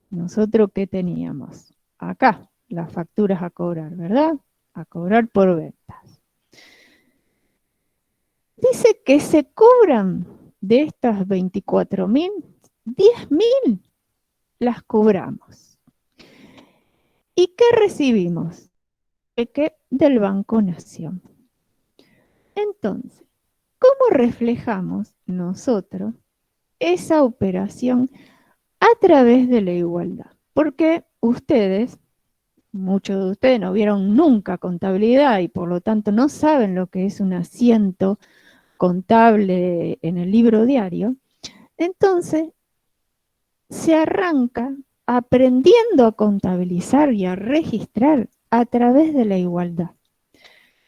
nosotros ¿qué teníamos? Acá, las facturas a cobrar, ¿verdad? A cobrar por ventas. Dice que se cobran de estas 24.000, 10.000 las cobramos. ¿Y qué recibimos? Cheque del Banco Nación. Entonces, ¿cómo reflejamos nosotros esa operación a través de la igualdad? Porque ustedes, muchos de ustedes no vieron nunca contabilidad y por lo tanto no saben lo que es un asiento contable en el libro diario. Entonces, se arranca aprendiendo a contabilizar y a registrar a través de la igualdad,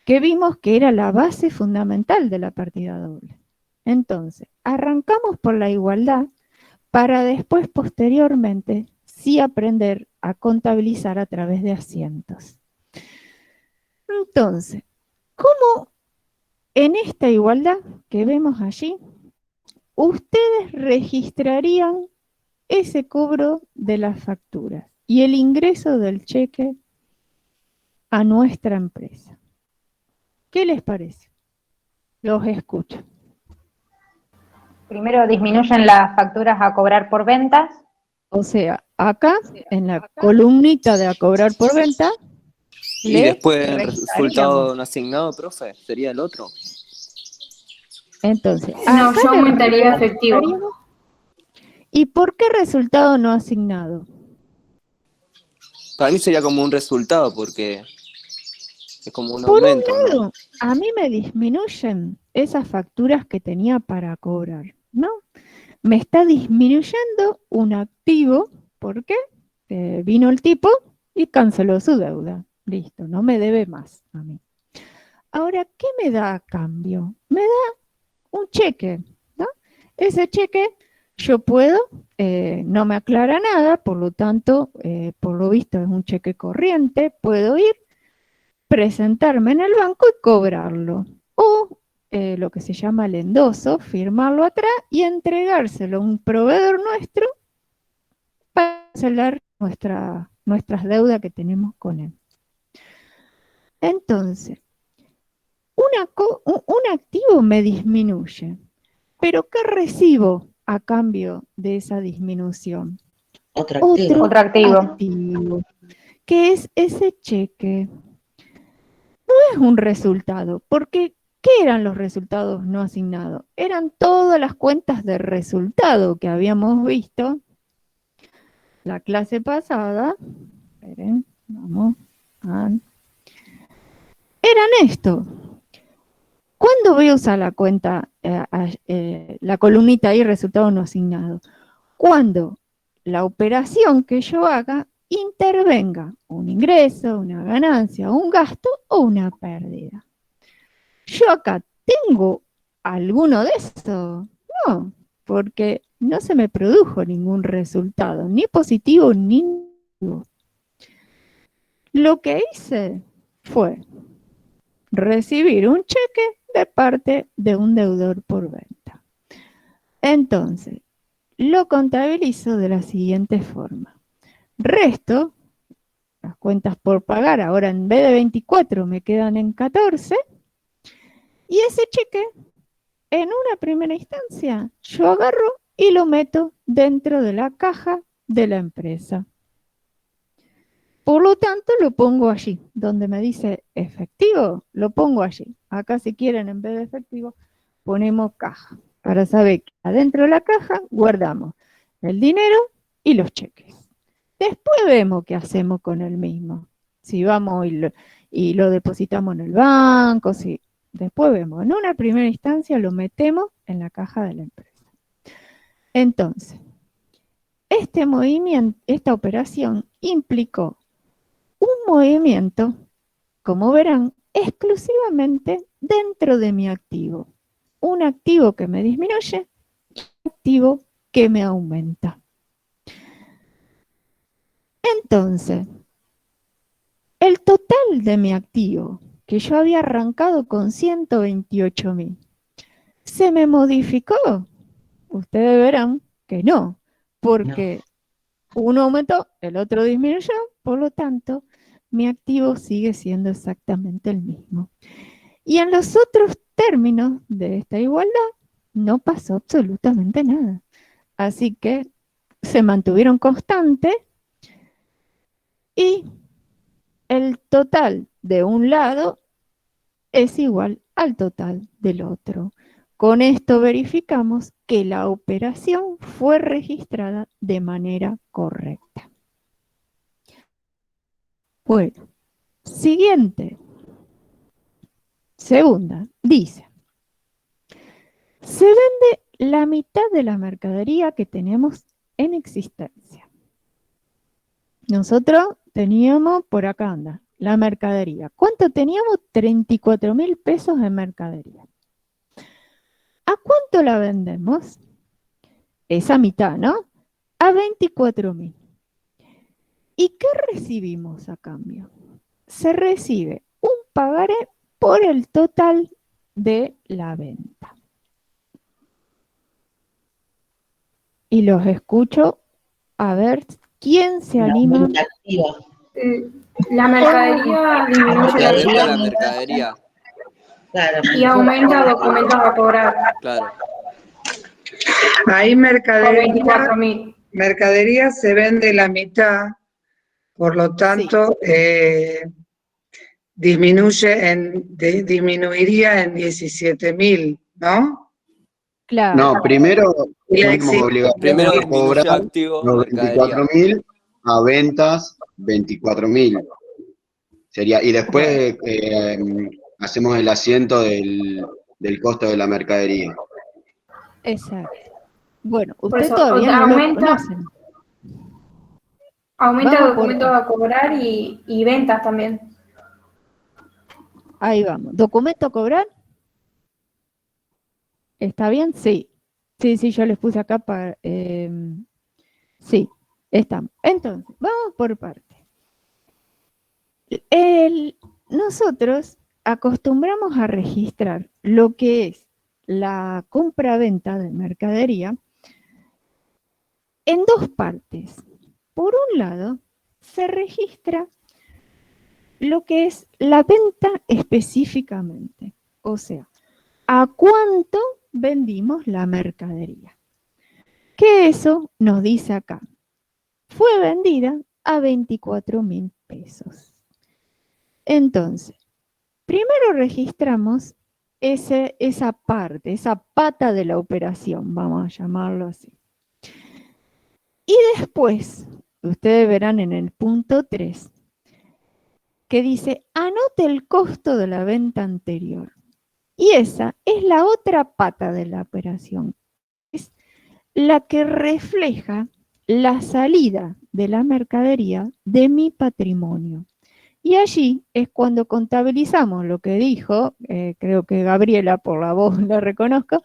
que vimos que era la base fundamental de la partida doble. Entonces, arrancamos por la igualdad para después, posteriormente, sí aprender a contabilizar a través de asientos. Entonces, ¿cómo en esta igualdad que vemos allí, ustedes registrarían ese cobro de las facturas y el ingreso del cheque a nuestra empresa? ¿Qué les parece? Los escucho. Primero disminuyen las facturas a cobrar por ventas. O sea, acá, en la columnita de a cobrar por venta, Y después el registraríamos. resultado no asignado, profe, sería el otro. Entonces, No, acá yo le aumentaría efectivo. registraríamos. ¿Y por qué resultado no asignado? Para mí sería como un resultado, porque es como un Por un aumento, ¿no? lado, a mí me disminuyen esas facturas que tenía para cobrar, ¿no? Me está disminuyendo un activo, ¿por qué? Vino el tipo y canceló su deuda. Listo, no me debe más a mí. Ahora, ¿qué me da a cambio? Me da un cheque, ¿no? Ese cheque yo puedo, no me aclara nada, por lo tanto, por lo visto es un cheque corriente, puedo ir, presentarme en el banco y cobrarlo. O lo que se llama el endoso, firmarlo atrás y entregárselo a un proveedor nuestro para cancelar nuestras deudas que tenemos con él. Entonces, un activo me disminuye, pero ¿qué recibo a cambio de esa disminución? Otro activo. Otro activo. Activo, que es ese cheque. No es un resultado, porque ¿qué eran los resultados no asignados? Eran todas las cuentas de resultado que habíamos visto la clase pasada. Esperen, vamos. Eran esto. ¿Cuándo voy a usar la cuenta, la columnita ahí, resultado no asignado? Cuando la operación que yo haga intervenga un ingreso, una ganancia, un gasto o una pérdida. ¿Yo acá tengo alguno de esos? No, porque no se me produjo ningún resultado, ni positivo ni negativo. Lo que hice fue recibir un cheque de parte de un deudor por venta. Entonces, lo contabilizo de la siguiente forma. Resto las cuentas por pagar, ahora en vez de 24 me quedan en 14, y ese cheque, en una primera instancia, yo agarro y lo meto dentro de la caja de la empresa. Por lo tanto, lo pongo allí, donde me dice efectivo, lo pongo allí. Acá si quieren, en vez de efectivo, ponemos caja, para saber que adentro de la caja guardamos el dinero y los cheques. Después vemos qué hacemos con el mismo. Si vamos y lo depositamos en el banco, si después vemos. En una primera instancia lo metemos en la caja de la empresa. Entonces, este movimiento, esta operación implicó un movimiento, como verán, exclusivamente dentro de mi activo. Un activo que me disminuye, un activo que me aumenta. Entonces, el total de mi activo, que yo había arrancado con 128.000, ¿se me modificó? Ustedes verán que no, porque uno aumentó, el otro disminuyó, por lo tanto, mi activo sigue siendo exactamente el mismo. Y en los otros términos de esta igualdad no pasó absolutamente nada. Así que se mantuvieron constantes y el total de un lado es igual al total del otro. Con esto verificamos que la operación fue registrada de manera correcta. Bueno, siguiente. Segunda, dice, se vende la mitad de la mercadería que tenemos en existencia. Nosotros teníamos, por acá anda, la mercadería. ¿Cuánto teníamos? 34.000 pesos en mercadería. ¿A cuánto la vendemos? Esa mitad, ¿no? A 24.000. ¿Y qué recibimos a cambio? Se recibe un pagaré por el total de la venta. Y los escucho a ver quién se anima. La mercadería disminuye La la venta de la actividad mercadería, y aumenta documentos a cobrar claro. Ahí por 24.000. mercadería se vende la mitad, por lo tanto, disminuiría en 17.000, ¿no? Claro. No, primero Y la fuimos obligados Primero a disminuyó cobrar activo, los mercadería. 24.000 a ventas 24.000. Sería, y después hacemos el asiento del costo de la mercadería. Exacto. Bueno, Por usted eso, todavía no lo aumenta conocen. Aumenta Vamos por documentos a cobrar y ventas también. Ahí vamos. ¿Documento a cobrar? ¿Está bien? Sí. Sí, yo les puse acá para... sí, estamos. Entonces, vamos por parte. Nosotros acostumbramos a registrar lo que es la compra-venta de mercadería en dos partes. Por un lado, se registra lo que es la venta específicamente, o sea, a cuánto vendimos la mercadería. Que eso nos dice acá, fue vendida a 24.000 pesos. Entonces, primero registramos esa parte, esa pata de la operación, vamos a llamarlo así. Y después, ustedes verán en el punto 3, que dice, anote el costo de la venta anterior. Y esa es la otra pata de la operación. Es la que refleja la salida de la mercadería de mi patrimonio. Y allí es cuando contabilizamos lo que dijo, creo que Gabriela, por la voz la reconozco,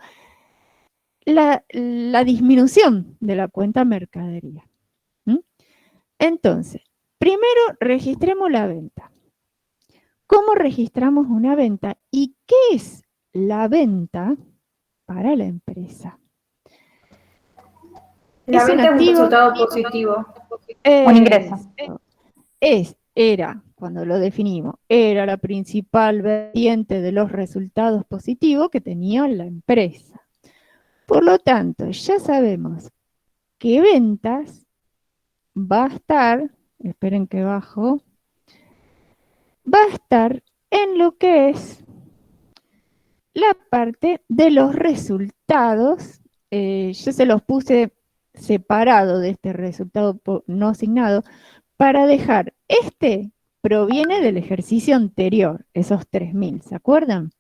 la disminución de la cuenta mercadería. Entonces, primero registremos la venta. ¿Cómo registramos una venta? ¿Y qué es la venta para la empresa? La venta es un activo, resultado positivo. Un ingreso. Era, cuando lo definimos, era la principal vertiente de los resultados positivos que tenía la empresa. Por lo tanto, ya sabemos que ventas va a estar, esperen que bajo, va a estar en lo que es la parte de los resultados. Yo se los puse separado de este resultado no asignado para dejar, proviene del ejercicio anterior, esos 3.000, ¿se acuerdan?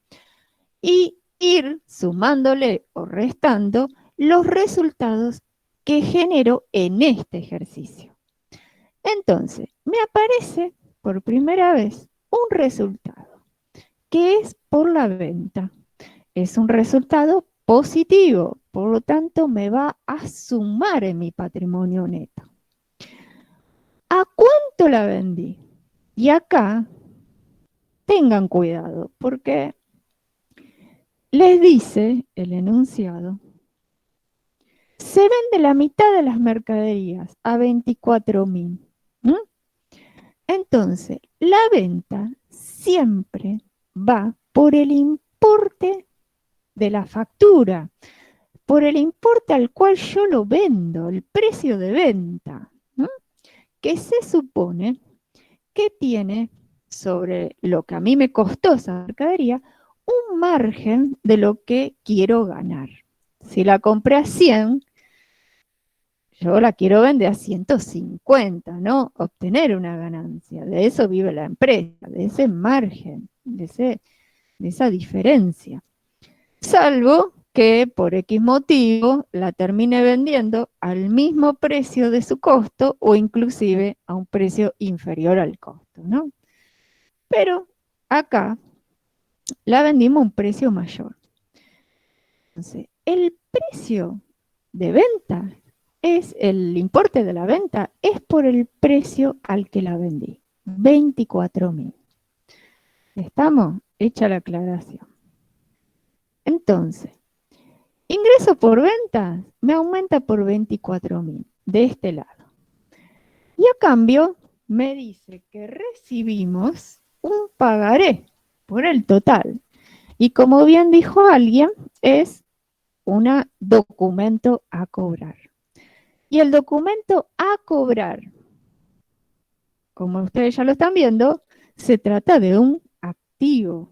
Y ir sumándole o restando los resultados que genero en este ejercicio. Entonces, me aparece por primera vez un resultado. ¿Qué es por la venta? Es un resultado positivo, por lo tanto me va a sumar en mi patrimonio neto. ¿A cuánto la vendí? Y acá tengan cuidado, porque les dice el enunciado, se vende la mitad de las mercaderías a 24.000. Entonces, la venta siempre va por el importe de la factura, por el importe al cual yo lo vendo, el precio de venta, que se supone que tiene sobre lo que a mí me costó esa mercadería un margen de lo que quiero ganar. Si la compré a 100, yo la quiero vender a 150, ¿no? Obtener una ganancia. De eso vive la empresa, de ese margen, de esa diferencia. Salvo que por X motivo la termine vendiendo al mismo precio de su costo o inclusive a un precio inferior al costo, ¿no? Pero acá la vendimos a un precio mayor. Entonces, el precio de venta es, el importe de la venta es por el precio al que la vendí, 24.000. ¿Estamos? Hecha la aclaración. Entonces, ingreso por ventas me aumenta por 24.000 de este lado. Y a cambio me dice que recibimos un pagaré por el total. Y como bien dijo alguien, es un documento a cobrar. Y el documento a cobrar, como ustedes ya lo están viendo, se trata de un activo.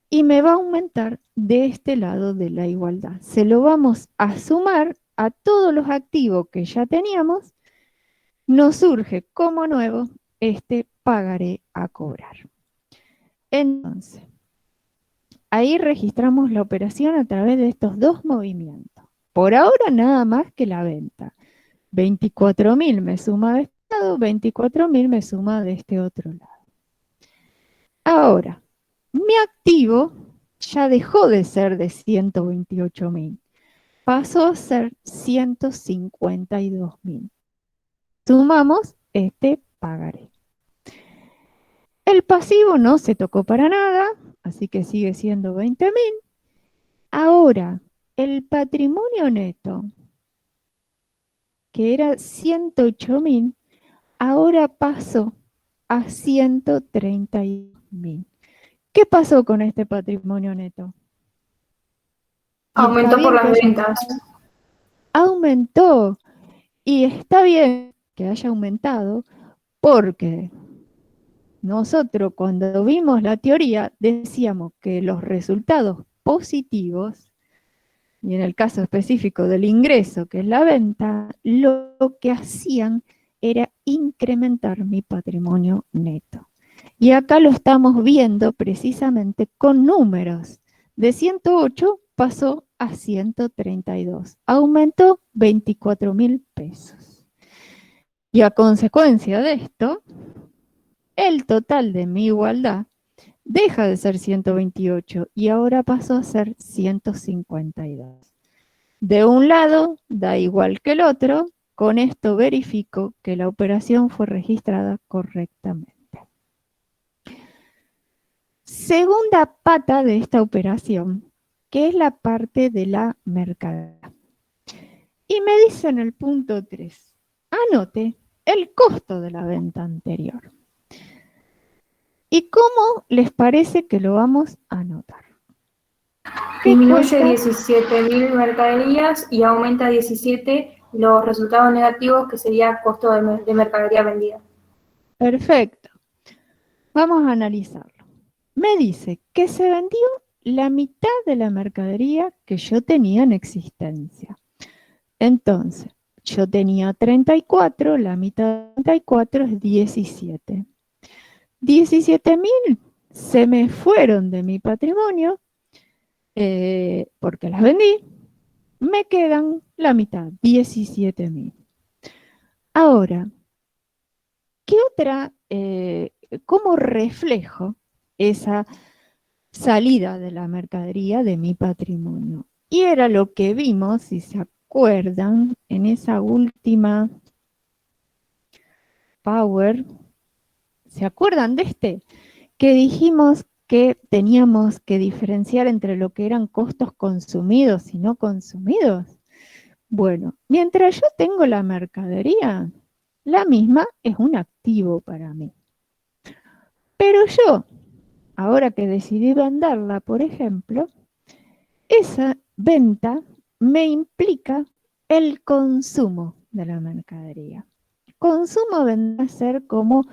Y me va a aumentar de este lado de la igualdad. Se lo vamos a sumar a todos los activos que ya teníamos. Nos surge como nuevo este pagaré a cobrar. Entonces, ahí registramos la operación a través de estos dos movimientos. Por ahora nada más que la venta. 24.000 me suma de este lado, 24.000 me suma de este otro lado. Ahora, mi activo ya dejó de ser de 128.000. Pasó a ser 152.000. Sumamos este pagaré. El pasivo no se tocó para nada, así que sigue siendo 20.000. Ahora, el patrimonio neto, que era 108.000, ahora pasó a 132.000. ¿Qué pasó con este patrimonio neto? Aumentó por las ventas. Aumentó. Y está bien que haya aumentado porque nosotros cuando vimos la teoría decíamos que los resultados positivos, y en el caso específico del ingreso, que es la venta, lo que hacían era incrementar mi patrimonio neto. Y acá lo estamos viendo precisamente con números. De 108 pasó a 132. Aumentó 24.000 pesos. Y a consecuencia de esto, el total de mi igualdad deja de ser 128 y ahora pasó a ser 152. De un lado da igual que el otro. Con esto verifico que la operación fue registrada correctamente. Segunda pata de esta operación, que es la parte de la mercadería. Y me dice en el punto 3, anote el costo de la venta anterior. ¿Y cómo les parece que lo vamos a anotar? Disminuye 17.000 mercaderías y aumenta 17 los resultados negativos, que sería costo de mercadería vendida. Perfecto. Vamos a analizarlo. Me dice que se vendió la mitad de la mercadería que yo tenía en existencia. Entonces, yo tenía 34, la mitad de 34 es 17. 17.000 se me fueron de mi patrimonio porque las vendí. Me quedan la mitad, 17.000. Ahora, ¿qué otra, cómo reflejo esa salida de la mercadería de mi patrimonio. Y era lo que vimos, si se acuerdan, en esa última Power. ¿Se acuerdan de este? Que dijimos que teníamos que diferenciar entre lo que eran costos consumidos y no consumidos. Bueno, mientras yo tengo la mercadería, la misma es un activo para mí. Pero yo, ahora que decidí venderla, por ejemplo, esa venta me implica el consumo de la mercadería. Consumo vendrá a ser como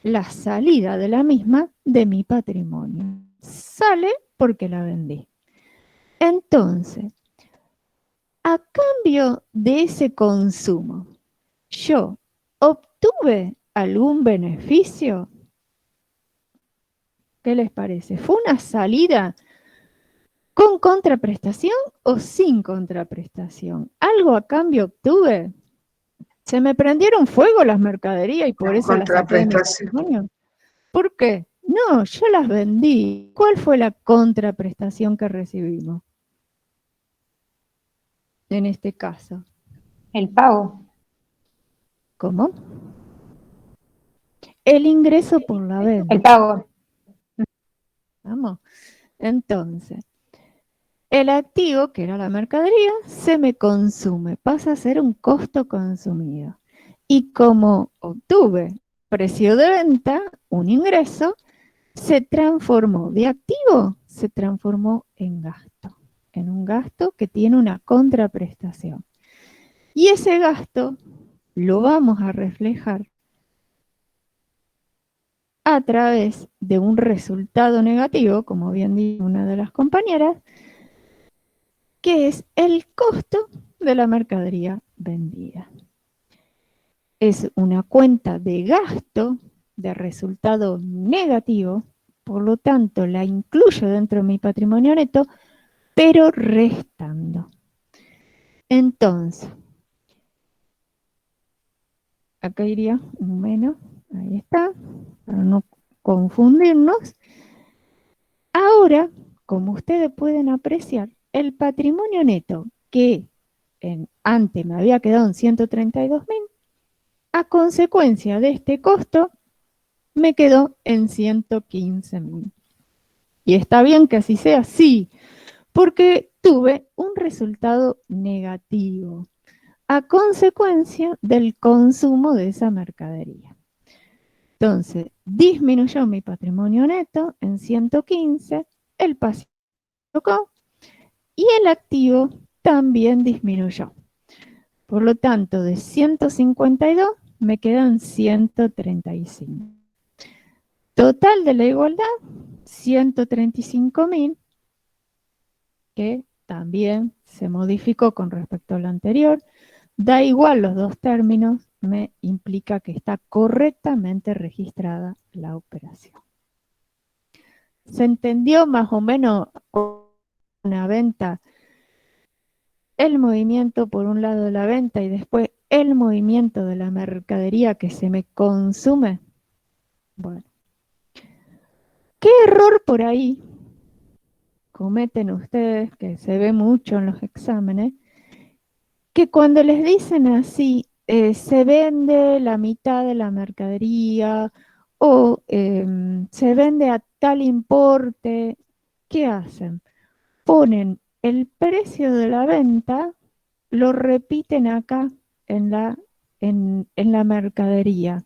la salida de la misma de mi patrimonio. Sale porque la vendí. Entonces, a cambio de ese consumo, ¿yo obtuve algún beneficio? ¿Qué les parece? ¿Fue una salida con contraprestación o sin contraprestación? ¿Algo a cambio obtuve? ¿Se me prendieron fuego las mercaderías y por eso las saqué de mi patrimonio? ¿Por qué? No, yo las vendí. ¿Cuál fue la contraprestación que recibimos? En este caso. El pago. ¿Cómo? El ingreso por la venta. El pago. Vamos. Entonces, el activo, que era la mercadería, se me consume, pasa a ser un costo consumido. Y como obtuve precio de venta, un ingreso, se transformó de activo, se transformó en gasto, en un gasto que tiene una contraprestación. Y ese gasto lo vamos a reflejar a través de un resultado negativo, como bien dijo una de las compañeras, que es el costo de la mercadería vendida. Es una cuenta de gasto de resultado negativo, por lo tanto la incluyo dentro de mi patrimonio neto, pero restando. Entonces, acá iría un menos, ahí está, para no confundirnos. Ahora, como ustedes pueden apreciar, el patrimonio neto que antes me había quedado en 132.000, a consecuencia de este costo, me quedó en 115.000. ¿Y está bien que así sea? Sí, porque tuve un resultado negativo a consecuencia del consumo de esa mercadería. Entonces, disminuyó mi patrimonio neto en 115, el pasivo tocó y el activo también disminuyó. Por lo tanto, de 152 me quedan 135. Total de la igualdad, 135.000, que también se modificó con respecto a lo anterior. Da igual los dos términos, me implica que está correctamente registrada la operación. ¿Se entendió más o menos una venta? El movimiento por un lado de la venta y después el movimiento de la mercadería que se me consume. Bueno. ¿Qué error por ahí cometen ustedes, que se ve mucho en los exámenes, que cuando les dicen así, se vende la mitad de la mercadería o se vende a tal importe, ¿qué hacen? Ponen el precio de la venta, lo repiten acá en la mercadería.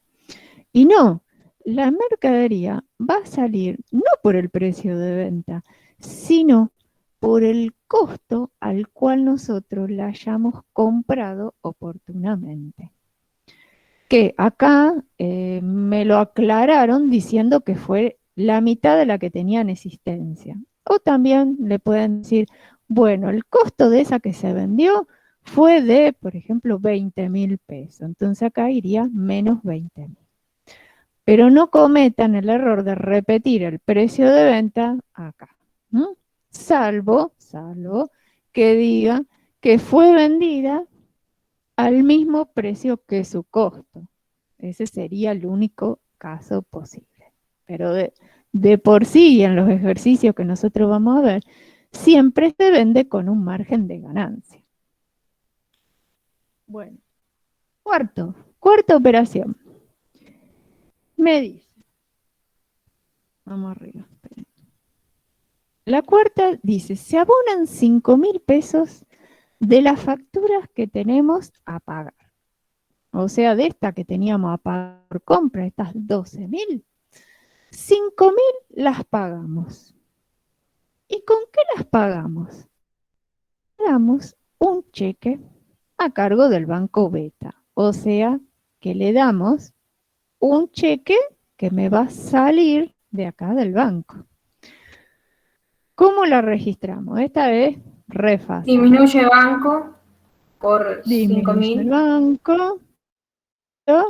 Y no, la mercadería va a salir no por el precio de venta, sino por el costo al cual nosotros la hayamos comprado oportunamente. Que acá me lo aclararon diciendo que fue la mitad de la que tenía en existencia. O también le pueden decir, bueno, el costo de esa que se vendió fue de, por ejemplo, 20.000 pesos. Entonces acá iría menos 20.000. Pero no cometan el error de repetir el precio de venta acá. Salvo que diga que fue vendida al mismo precio que su costo. Ese sería el único caso posible. Pero de por sí y en los ejercicios que nosotros vamos a ver, siempre se vende con un margen de ganancia. Bueno, cuarta operación. Me dice, vamos arriba. Esperen. La cuarta dice, se abonan 5.000 pesos de las facturas que tenemos a pagar. O sea, de esta que teníamos a pagar por compra, estas 12.000, 5.000 las pagamos. ¿Y con qué las pagamos? Damos un cheque a cargo del banco Beta. O sea, que le damos un cheque que me va a salir de acá del banco. ¿Cómo la registramos? Esta es re fácil. Disminuye banco por Disminuye el 5.000. banco. ¿No?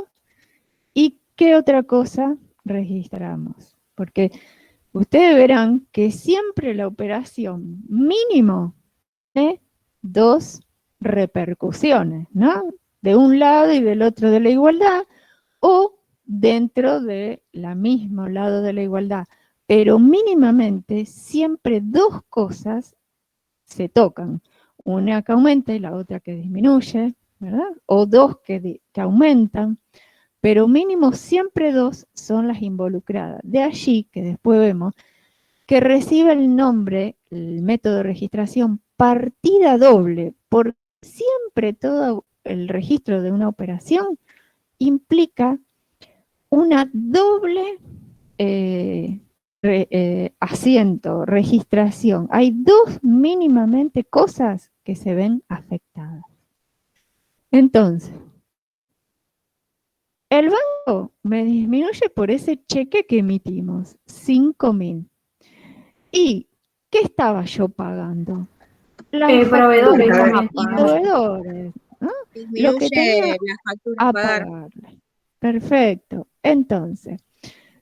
¿Y qué otra cosa registramos? Porque ustedes verán que siempre la operación mínimo tiene dos repercusiones, ¿no? De un lado y del otro de la igualdad, o dentro de la mismo lado de la igualdad. Pero mínimamente siempre dos cosas se tocan. Una que aumenta y la otra que disminuye, ¿verdad? O dos que aumentan. Pero mínimo siempre dos son las involucradas. De allí que después vemos que recibe el nombre, el método de registración, partida doble, porque siempre todo el registro de una operación implica una doble asiento, registración. Hay dos mínimamente cosas que se ven afectadas. Entonces, el banco me disminuye por ese cheque que emitimos, 5.000. ¿Y qué estaba yo pagando? Las Proveedores facturas también. y proveedores, ¿no? Lo que tenía las facturas a pagar. pagarle. Perfecto. Entonces,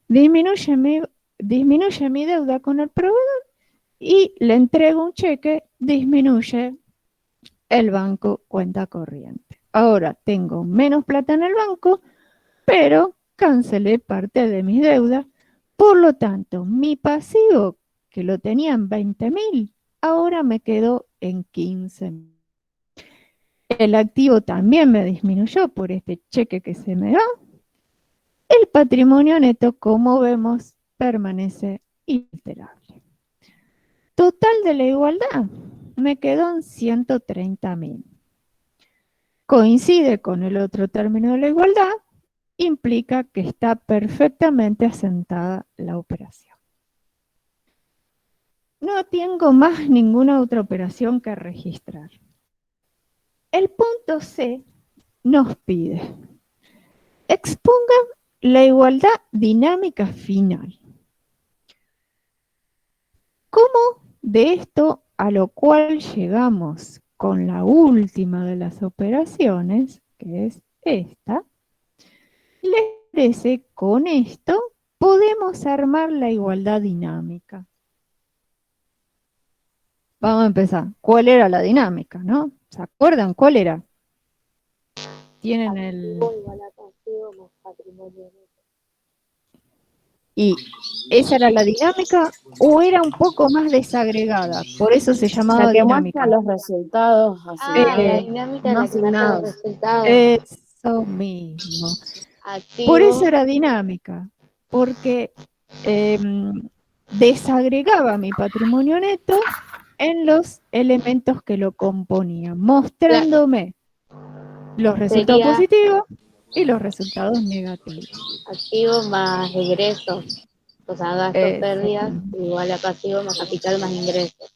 disminuye mi deuda con el proveedor y le entrego un cheque, disminuye el banco cuenta corriente. Ahora tengo menos plata en el banco, pero cancelé parte de mis deudas. Por lo tanto, mi pasivo, que lo tenía en 20.000, ahora me quedó en 15.000. El activo también me disminuyó por este cheque que se me da. El patrimonio neto, como vemos, permanece inalterable. Total de la igualdad, me quedó en 130.000. Coincide con el otro término de la igualdad, implica que está perfectamente asentada la operación. No tengo más ninguna otra operación que registrar. El punto C nos pide, exponga la igualdad dinámica final. ¿Cómo de esto a lo cual llegamos con la última de las operaciones, que es esta, les parece con esto podemos armar la igualdad dinámica? Vamos a empezar. ¿Cuál era la dinámica, no? ¿Se acuerdan cuál era? Tienen el... ¿Y esa era la dinámica o era un poco más desagregada? Por eso se llamaba La que dinámica. muestra los resultados La asignados. dinámica no es la que muestra los asignados. resultados. Eso mismo. Por eso era dinámica, porque desagregaba mi patrimonio neto en los elementos que lo componían, mostrándome los resultados Sería positivos y los resultados negativos. activo más egresos, o sea, gastos, Eso pérdidas, mismo. igual a pasivo más capital más ingresos.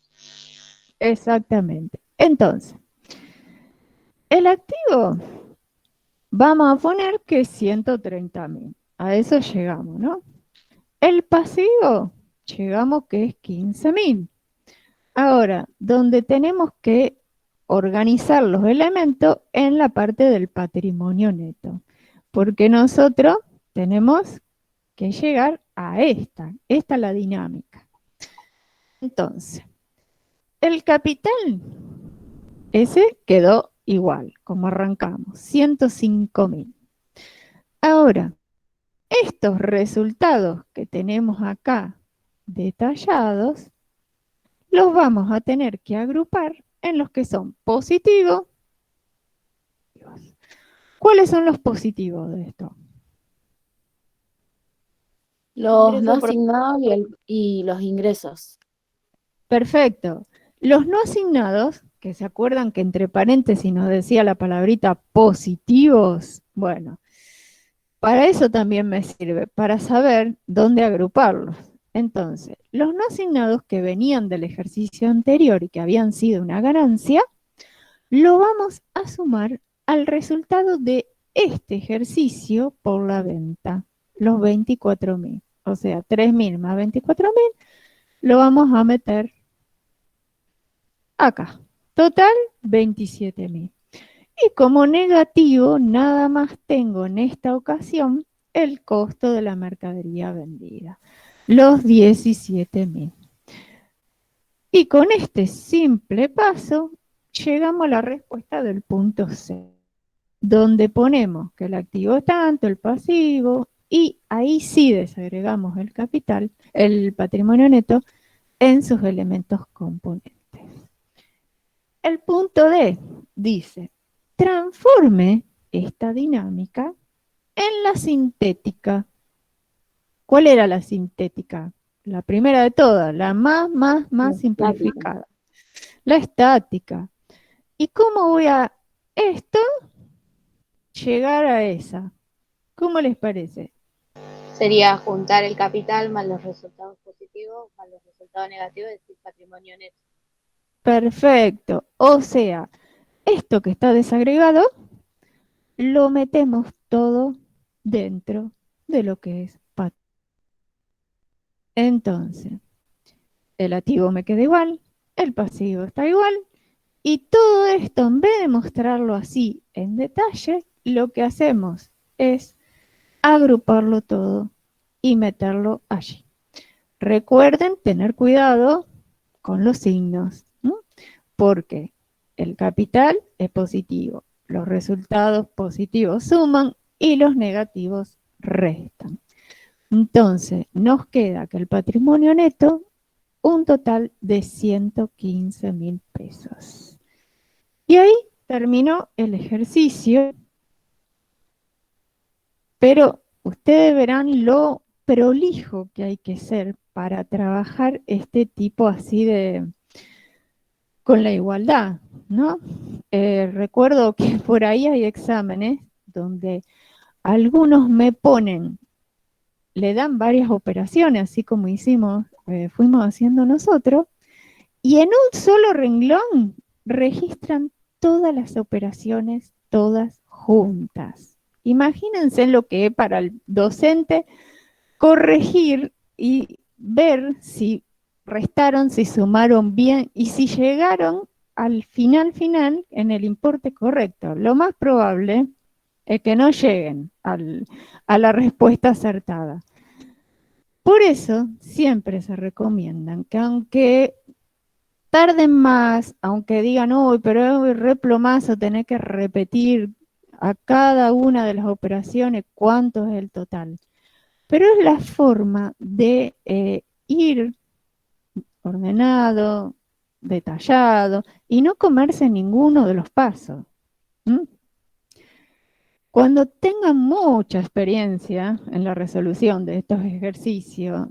Exactamente. Entonces, el activo, vamos a poner que es 130.000. A eso llegamos, ¿no? El pasivo, llegamos que es 15.000. Ahora, donde tenemos que organizar los elementos en la parte del patrimonio neto, porque nosotros tenemos que llegar a esta es la dinámica. Entonces, el capital, ese quedó igual, como arrancamos, 105.000. Ahora, estos resultados que tenemos acá detallados, los vamos a tener que agrupar en los que son positivos. ¿Cuáles son los positivos de esto? Los no Ingreso por- asignados y los ingresos. Perfecto. Los no asignados, que se acuerdan que entre paréntesis nos decía la palabrita positivos, bueno, para eso también me sirve, para saber dónde agruparlos. Entonces, los no asignados que venían del ejercicio anterior y que habían sido una ganancia, lo vamos a sumar al resultado de este ejercicio por la venta, los 24.000. O sea, 3.000 más 24.000 lo vamos a meter acá. Total, 27.000. Y como negativo, nada más tengo en esta ocasión el costo de la mercadería vendida, los 17.000. Y con este simple paso, llegamos a la respuesta del punto C, donde ponemos que el activo es tanto, el pasivo, y ahí sí desagregamos el capital, el patrimonio neto, en sus elementos componentes. El punto D dice, transforme esta dinámica en la sintética. ¿Cuál era la sintética? La primera de todas, la más simplificada. La estática. ¿Y cómo voy a esto llegar a esa? ¿Cómo les parece? Sería juntar el capital más los resultados positivos más los resultados negativos, es decir, patrimonio neto. Perfecto. O sea, esto que está desagregado, lo metemos todo dentro de lo que es patrimonio. Entonces, el activo me queda igual, el pasivo está igual, y todo esto, en vez de mostrarlo así en detalle, lo que hacemos es agruparlo todo y meterlo allí. Recuerden tener cuidado con los signos, ¿no? Porque el capital es positivo, los resultados positivos suman y los negativos restan. Entonces, nos queda que el patrimonio neto, un total de 115.000 pesos. Y ahí terminó el ejercicio, pero ustedes verán lo prolijo que hay que ser para trabajar este tipo así de, con la igualdad, ¿no? Recuerdo que por ahí hay exámenes donde algunos me ponen, le dan varias operaciones, así como fuimos haciendo nosotros, y en un solo renglón registran todas las operaciones, todas juntas. Imagínense lo que es para el docente corregir y ver si restaron, si sumaron bien y si llegaron al final en el importe correcto. Lo más probable es que no lleguen a la respuesta acertada. Por eso siempre se recomiendan que aunque tarden más, aunque digan, uy, pero es re plomazo tener que repetir a cada una de las operaciones cuánto es el total. Pero es la forma de ir ordenado, detallado, y no comerse ninguno de los pasos. ¿Mm? Cuando tengan mucha experiencia en la resolución de estos ejercicios,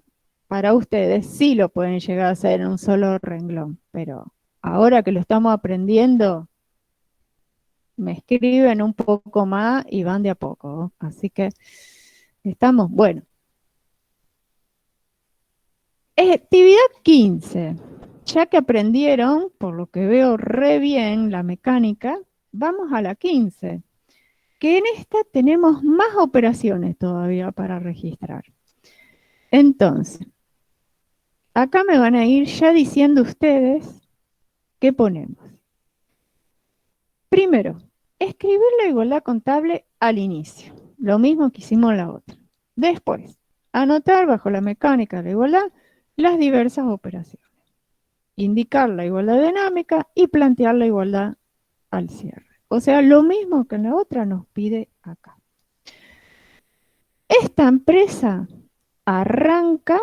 para ustedes sí lo pueden llegar a hacer en un solo renglón, pero ahora que lo estamos aprendiendo, me escriben un poco más y van de a poco. Así que estamos, bueno. Actividad 15. Ya que aprendieron, por lo que veo re bien, la mecánica, vamos a la 15. Que en esta tenemos más operaciones todavía para registrar. Entonces, acá me van a ir ya diciendo ustedes qué ponemos. Primero, escribir la igualdad contable al inicio, lo mismo que hicimos en la otra. Después, anotar bajo la mecánica de la igualdad las diversas operaciones. Indicar la igualdad dinámica y plantear la igualdad al cierre. O sea, lo mismo que en la otra nos pide acá. Esta empresa arranca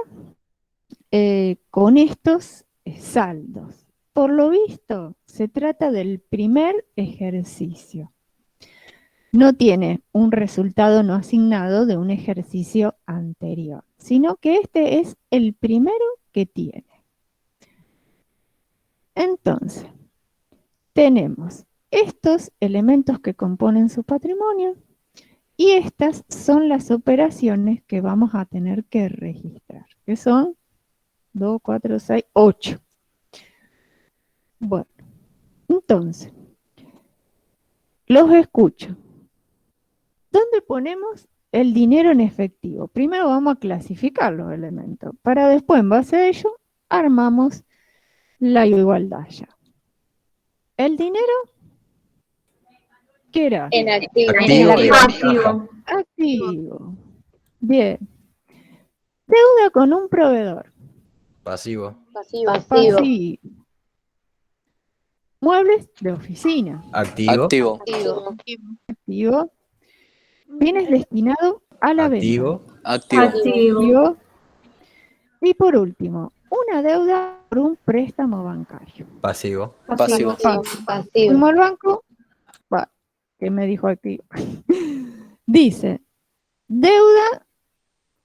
con estos saldos. Por lo visto, se trata del primer ejercicio. No tiene un resultado no asignado de un ejercicio anterior, sino que este es el primero que tiene. Entonces, tenemos estos elementos que componen su patrimonio y estas son las operaciones que vamos a tener que registrar, que son 2, 4, 6, 8. Bueno, entonces, los escucho. ¿Dónde ponemos el dinero en efectivo? Primero vamos a clasificar los elementos, para después, en base a ello, armamos la igualdad ya. El dinero, ¿qué era? En activo. Activo. Activo. Bien. Deuda con un proveedor. Pasivo. Pasivo. Pasivo. Muebles de oficina. Activo. Activo. Activo. Bienes destinados a la Activo. Activo. Activo. venta. Y por último, una deuda por un préstamo bancario. Pasivo. Pasivo. Pasivo. Fuimos al banco, ¿qué me dijo aquí? Dice, deuda,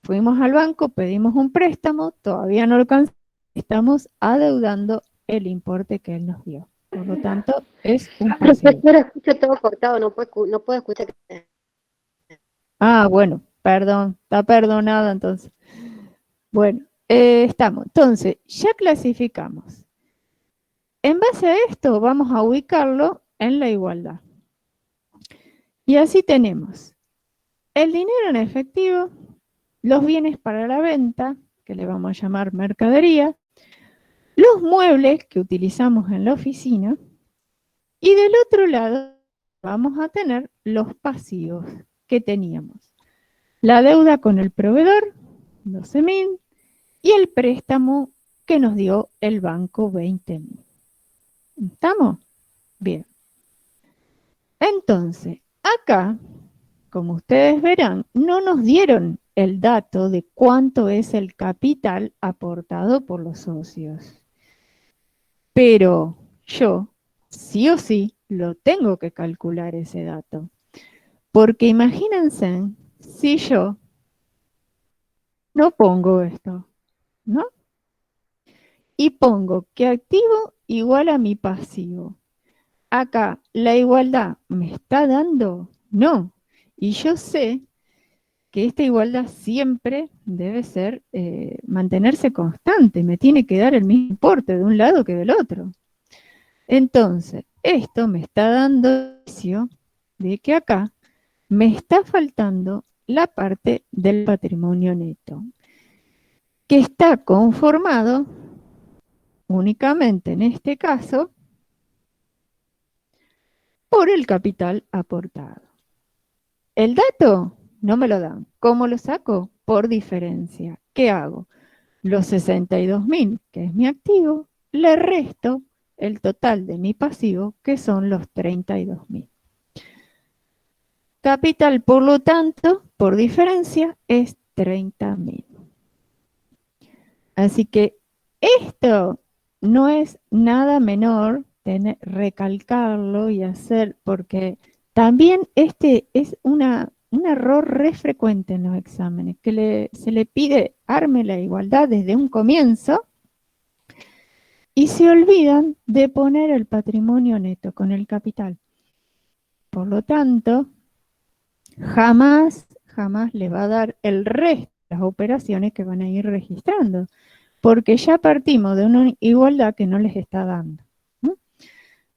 fuimos al banco, pedimos un préstamo, todavía no lo alcanzamos, estamos adeudando el importe que él nos dio. Por lo tanto, es un pasivo. Profesora, escucho todo cortado, no puedo escuchar. Ah, bueno, perdón, está perdonada entonces. Bueno, estamos. Entonces, ya clasificamos. En base a esto, vamos a ubicarlo en la igualdad. Y así tenemos el dinero en efectivo, los bienes para la venta, que le vamos a llamar mercadería, los muebles que utilizamos en la oficina, y del otro lado vamos a tener los pasivos que teníamos. La deuda con el proveedor, 12.000, y el préstamo que nos dio el banco, 20.000. ¿Estamos? Bien. Entonces, acá, como ustedes verán, no nos dieron el dato de cuánto es el capital aportado por los socios. Pero yo, sí o sí, lo tengo que calcular ese dato. Porque imagínense si yo no pongo esto, ¿no? Y pongo que activo igual a mi pasivo. Acá, ¿la igualdad me está dando? No. Y yo sé que esta igualdad siempre debe ser, mantenerse constante. Me tiene que dar el mismo importe de un lado que del otro. Entonces, esto me está dando indicio de que acá me está faltando la parte del patrimonio neto, que está conformado únicamente en este caso por el capital aportado. El dato no me lo dan. ¿Cómo lo saco? Por diferencia. ¿Qué hago? Los 62.000, que es mi activo, le resto el total de mi pasivo, que son los 32.000. Capital, por lo tanto, por diferencia, es 30.000. Así que esto no es nada menor, recalcarlo y hacer, porque también este es un error re frecuente en los exámenes, que se le pide arme la igualdad desde un comienzo y se olvidan de poner el patrimonio neto con el capital. Por lo tanto, jamás le va a dar el resto de las operaciones que van a ir registrando, porque ya partimos de una igualdad que no les está dando.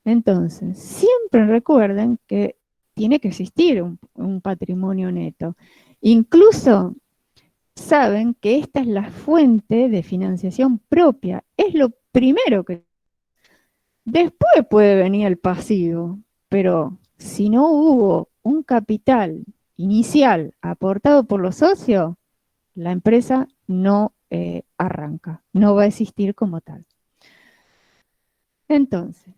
Entonces, siempre recuerden que tiene que existir un patrimonio neto. Incluso saben que esta es la fuente de financiación propia. Es lo primero que... Después puede venir el pasivo, pero si no hubo un capital inicial aportado por los socios, la empresa no arranca, no va a existir como tal. Entonces,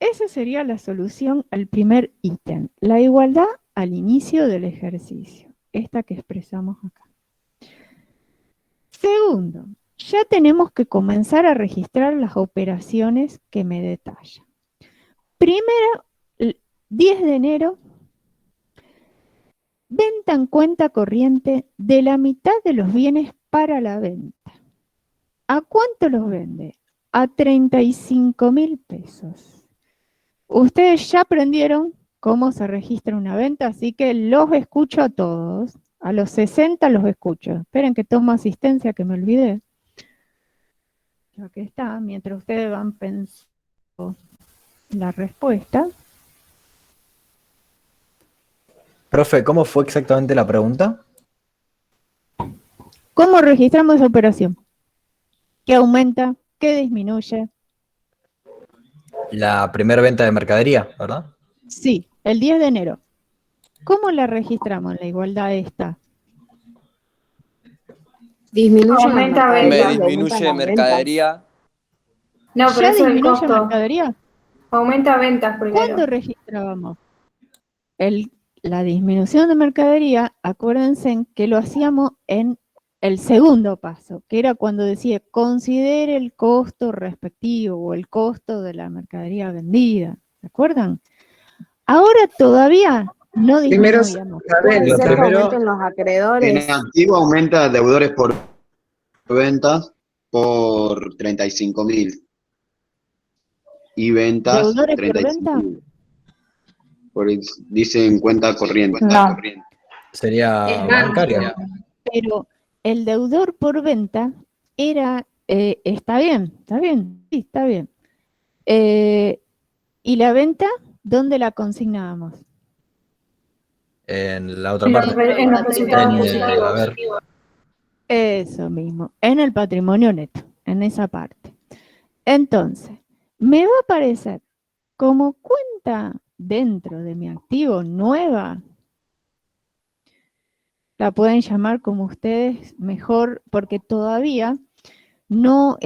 esa sería la solución al primer ítem, la igualdad al inicio del ejercicio. esta que expresamos acá. Segundo, ya tenemos que comenzar a registrar las operaciones que me detalla. Primero, 10 de enero, venta en cuenta corriente de la mitad de los bienes para la venta. ¿A cuánto los vende? A 35.000 pesos. Ustedes ya aprendieron cómo se registra una venta, así que los escucho a todos. A los 60 los escucho. Esperen que tomo asistencia, que me olvidé. Aquí está, mientras ustedes van pensando la respuesta. Profe, ¿cómo fue exactamente la pregunta? ¿Cómo registramos esa operación? ¿Qué aumenta? ¿Qué disminuye? La primera venta de mercadería, ¿verdad? Sí, el 10 de enero. ¿Cómo la registramos la igualdad esta? Disminuye Aumenta las Me ventas. mercaderías, disminuye aumentan las mercadería. No, pero ¿Ya eso es el disminuye costo. mercadería? Aumenta ventas primero. ¿Cuándo registrábamos? La disminución de mercadería, acuérdense en que lo hacíamos en el segundo paso, que era cuando decía considere el costo respectivo o el costo de la mercadería vendida. ¿Se acuerdan? Ahora todavía no Primero disminuíamos. la Puede venta. ser que Primero, aumenten los En acreedores. activo aumenta deudores por ventas por 35.000 y ventas ¿Deudores por venta? 35.000. Dice en cuenta corriente. No. Sería bancaria. Pero el deudor por venta era, está bien, sí, está bien. ¿Y la venta, dónde la consignábamos? En la otra En los, parte. en los resultados A positivos. ver, Eso mismo, en el patrimonio neto, en esa parte. Entonces, me va a aparecer como cuenta dentro de mi activo nueva. La pueden llamar como ustedes mejor, porque todavía no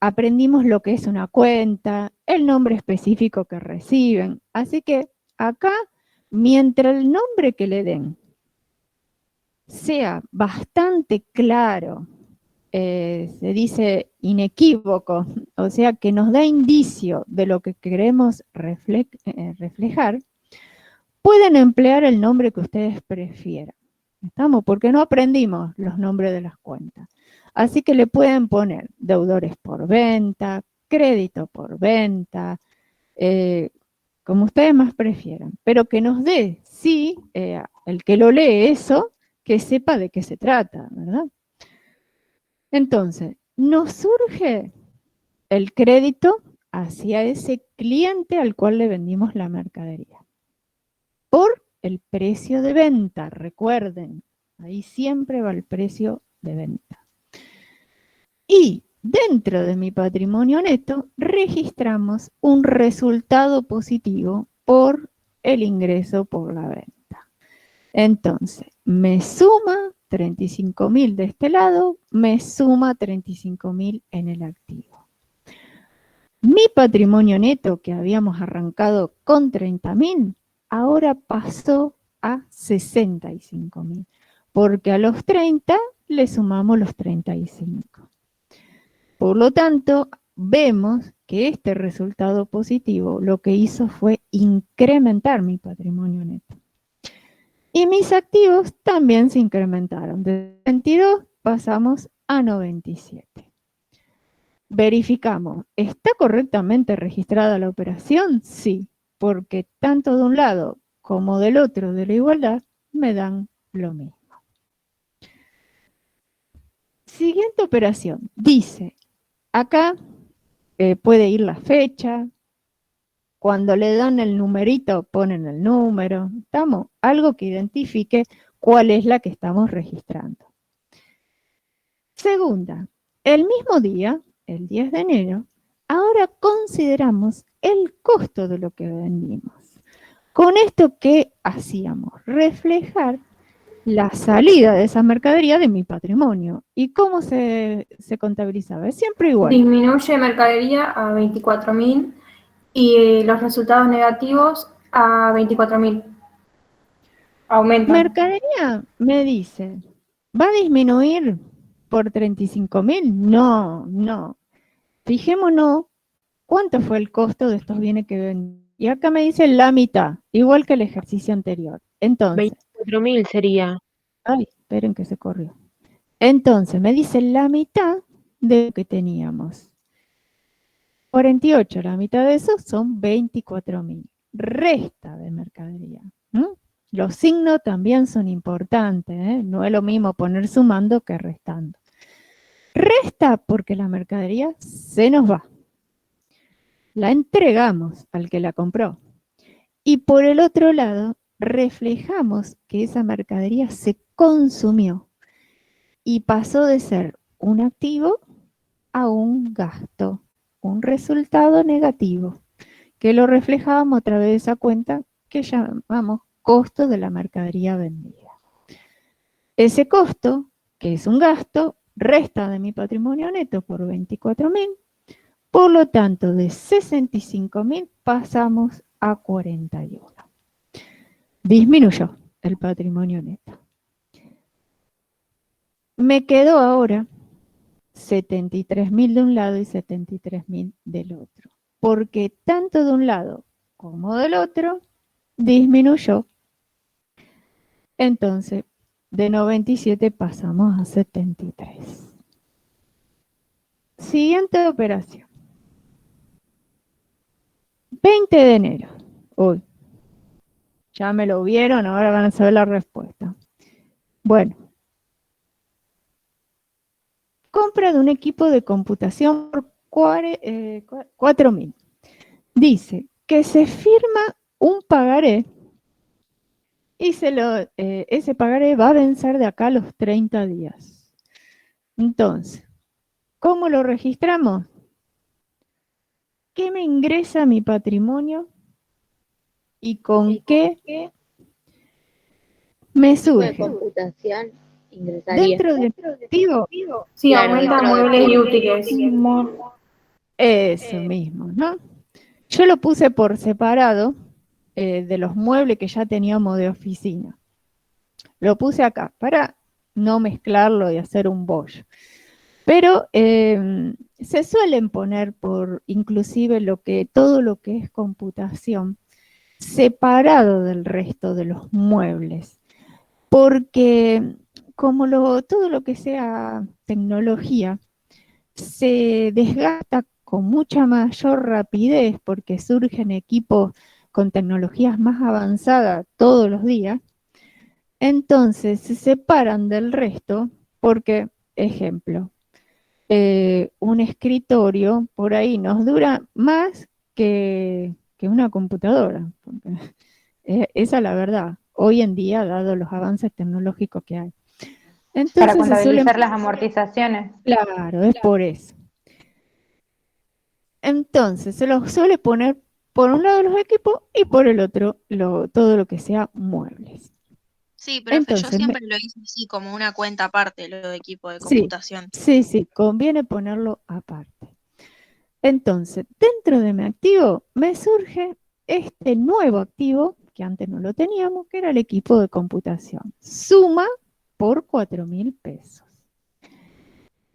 aprendimos lo que es una cuenta, el nombre específico que reciben. Así que acá, mientras el nombre que le den sea bastante claro, se dice inequívoco, o sea que nos da indicio de lo que queremos reflejar, pueden emplear el nombre que ustedes prefieran. ¿Estamos? Porque no aprendimos los nombres de las cuentas. Así que le pueden poner deudores por venta, crédito por venta, como ustedes más prefieran, pero que nos dé, sí, el que lo lee eso, que sepa de qué se trata, ¿verdad? Entonces, nos surge el crédito hacia ese cliente al cual le vendimos la mercadería. Por el precio de venta, recuerden, ahí siempre va el precio de venta. Y dentro de mi patrimonio neto registramos un resultado positivo por el ingreso por la venta. Entonces, me suma 35.000 de este lado, me suma 35.000 en el activo. Mi patrimonio neto, que habíamos arrancado con 30.000, ahora pasó a 65.000, porque a los 30 le sumamos los 35. Por lo tanto, vemos que este resultado positivo lo que hizo fue incrementar mi patrimonio neto. Y mis activos también se incrementaron. De 22 pasamos a 97. Verificamos, ¿está correctamente registrada la operación? Sí, porque tanto de un lado como del otro de la igualdad me dan lo mismo. Siguiente operación, dice, acá puede ir la fecha, cuando le dan el numerito ponen el número, ¿estamos? Algo que identifique cuál es la que estamos registrando. Segunda, el mismo día, el 10 de enero, ahora consideramos el costo de lo que vendimos. Con esto, ¿qué hacíamos? Reflejar la salida de esa mercadería de mi patrimonio. ¿Y cómo se contabilizaba? Es siempre igual. Disminuye mercadería a 24.000 y los resultados negativos a 24.000. Aumenta. Mercadería me dice, ¿va a disminuir por 35.000? No, no. Fijémonos cuánto fue el costo de estos bienes que vendí. Y acá me dice la mitad, igual que el ejercicio anterior. Entonces, 24.000 sería. ay, esperen que se corrió. Entonces, me dice la mitad de lo que teníamos. 48, la mitad de eso son 24.000. Resta de mercadería. Los signos también son importantes, ¿eh? No es lo mismo poner sumando que restando. Resta porque la mercadería se nos va. La entregamos al que la compró. Y por el otro lado, reflejamos que esa mercadería se consumió y pasó de ser un activo a un gasto, un resultado negativo, que lo reflejamos a través de esa cuenta que llamamos costo de la mercadería vendida. Ese costo, que es un gasto, resta de mi patrimonio neto por 24.000, por lo tanto de 65.000 pasamos a 41. Disminuyó el patrimonio neto. Me quedó ahora 73.000 de un lado y 73.000 del otro, porque tanto de un lado como del otro disminuyó. Entonces, de 97 pasamos a 73. Siguiente operación. 20 de enero, hoy. Ya me lo vieron, ahora van a saber la respuesta. Bueno. Compra de un equipo de computación por 4.000. Dice que se firma un pagaré y ese pagaré va a vencer de acá a los 30 días. Entonces, ¿cómo lo registramos? ¿Qué me ingresa a mi patrimonio? ¿Y con qué me surge? De computación ingresaría. Dentro de activo. Sí, Claro, aumenta dentro de muebles y activos. útiles. Eso mismo, ¿no? Yo lo puse por separado de los muebles que ya teníamos de oficina. Lo puse acá para no mezclarlo y hacer un bollo. Pero se suelen poner por inclusive todo lo que es computación separado del resto de los muebles. Porque como todo lo que sea tecnología se desgasta con mucha mayor rapidez porque surgen equipos con tecnologías más avanzadas todos los días, entonces se separan del resto porque, ejemplo, un escritorio por ahí nos dura más que una computadora. Porque, esa es la verdad, hoy en día, dado los avances tecnológicos que hay. Entonces, Para contabilizar las amortizaciones. Claro, es por eso. Entonces, se los suele poner por un lado los equipos y por el otro todo lo que sea muebles. Sí, profe, yo Entonces, siempre lo hice así, como una cuenta aparte, lo de equipo de sí, computación. sí, conviene ponerlo aparte. Entonces, dentro de mi activo me surge este nuevo activo, que antes no lo teníamos, que era el equipo de computación. Suma por 4.000 pesos.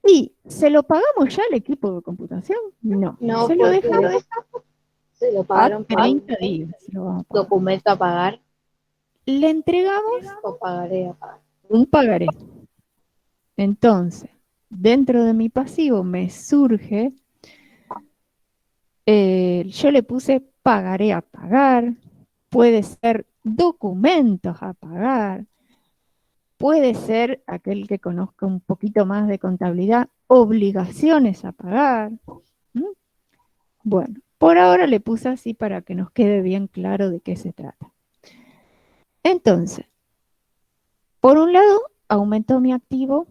¿Y se lo pagamos ya al equipo de computación? No, No, se lo porque dejamos se lo a pagaron por 30 días. Se lo vamos a pagar. documento a pagar Le entregamos o pagaré a pagar. un pagaré. Entonces, dentro de mi pasivo me surge, yo le puse pagaré a pagar, puede ser documentos a pagar, puede ser, aquel que conozca un poquito más de contabilidad, obligaciones a pagar. Bueno, por ahora le puse así para que nos quede bien claro de qué se trata. Entonces, por un lado, aumentó mi activo,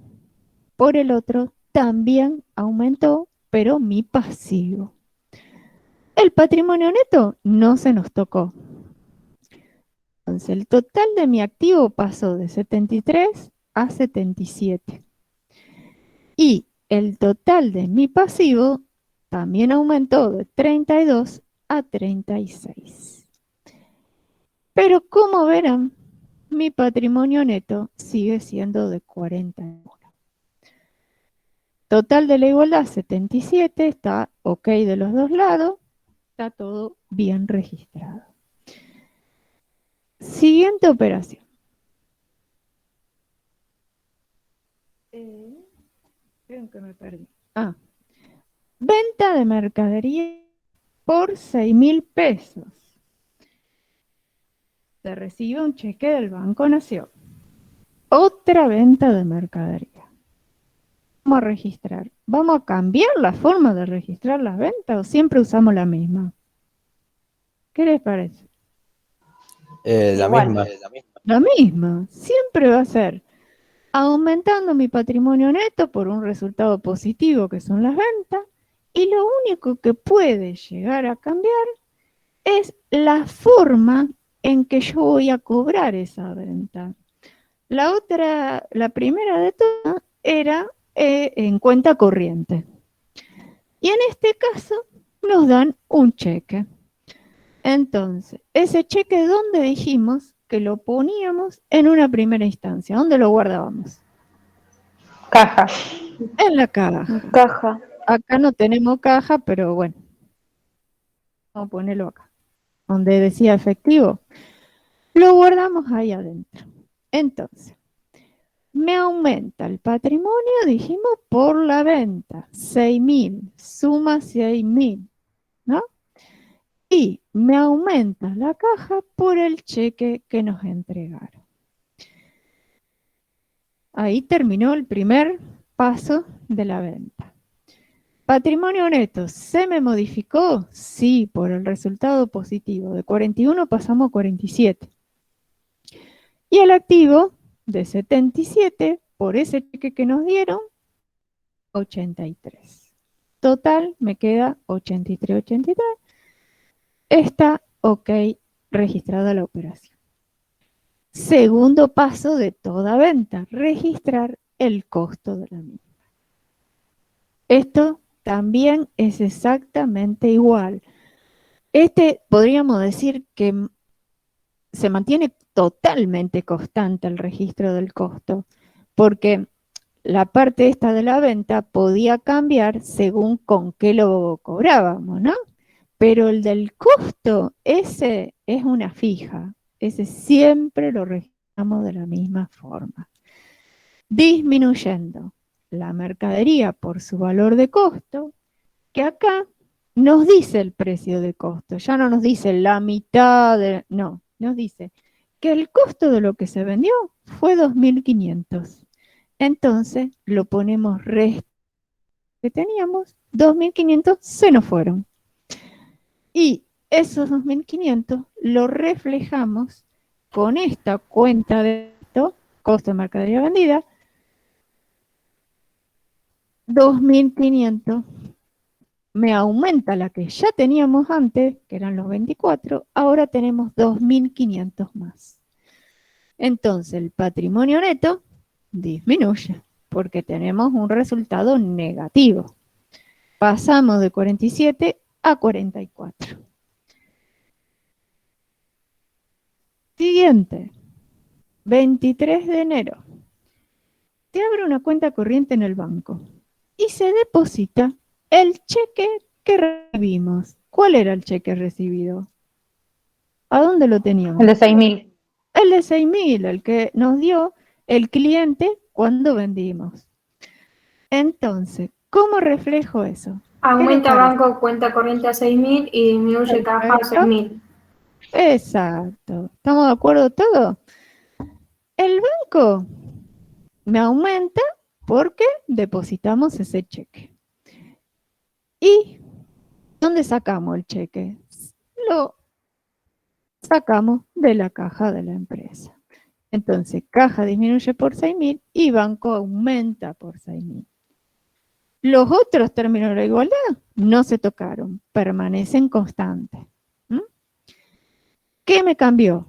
por el otro, también aumentó, pero mi pasivo. El patrimonio neto no se nos tocó. Entonces, el total de mi activo pasó de 73 a 77. Y el total de mi pasivo también aumentó de 32 a 36. Pero como verán, mi patrimonio neto sigue siendo de 41. Total de la igualdad 77, está ok de los dos lados, está todo bien registrado. Siguiente operación. Creo que me perdí. Venta de mercadería por 6.000 pesos. Se recibe un cheque del Banco Nación. Otra venta de mercadería. Vamos a registrar. ¿Vamos a cambiar la forma de registrar las ventas o siempre usamos la misma? ¿Qué les parece? La Igual. misma. La misma. Siempre va a ser aumentando mi patrimonio neto por un resultado positivo que son las ventas, y lo único que puede llegar a cambiar es la forma en que yo voy a cobrar esa venta. La primera de todas era en cuenta corriente. Y en este caso nos dan un cheque. Entonces, ese cheque, ¿dónde dijimos que lo poníamos en una primera instancia? ¿Dónde lo guardábamos? Caja. En la caja. Caja. Acá no tenemos caja, pero bueno. Vamos a ponerlo acá. Donde decía efectivo. Lo guardamos ahí adentro. Entonces, me aumenta el patrimonio, dijimos, por la venta. 6.000, suma 6.000, ¿no? Y me aumenta la caja por el cheque que nos entregaron. Ahí terminó el primer paso de la venta. Patrimonio neto, ¿se me modificó? Sí, por el resultado positivo. De 41 pasamos a 47. Y el activo de 77, por ese cheque que nos dieron, 83. Total, me queda 83, 83. Está ok registrada la operación. Segundo paso de toda venta, registrar el costo de la misma. Esto también es exactamente igual. Podríamos decir que se mantiene totalmente constante el registro del costo, porque la parte esta de la venta podía cambiar según con qué lo cobrábamos, ¿no? Pero el del costo, ese es una fija. Ese siempre lo registramos de la misma forma. Disminuyendo la mercadería por su valor de costo, que acá nos dice el precio de costo. Ya no nos dice la mitad, no, nos dice que el costo de lo que se vendió fue 2.500. Entonces lo ponemos que teníamos, 2.500 se nos fueron. Y esos 2.500 lo reflejamos con esta cuenta de costo de mercadería vendida, 2.500 me aumenta la que ya teníamos antes, que eran los 24, ahora tenemos 2.500 más. Entonces el patrimonio neto disminuye, porque tenemos un resultado negativo. Pasamos de 47 a 44. Siguiente, 23 de enero. Se abre una cuenta corriente en el banco y se deposita el cheque que recibimos. ¿Cuál era el cheque recibido? ¿A dónde lo teníamos? El de 6.000. El de 6.000, el que nos dio el cliente cuando vendimos. Entonces, ¿cómo reflejo eso? Aumenta banco cuenta corriente a 6.000 y disminuye caja a 6.000. Exacto. ¿Estamos de acuerdo todos? El banco me aumenta porque depositamos ese cheque. ¿Y dónde sacamos el cheque? Lo sacamos de la caja de la empresa. Entonces, caja disminuye por 6.000 y banco aumenta por 6.000. Los otros términos de la igualdad no se tocaron, permanecen constantes. ¿Qué me cambió?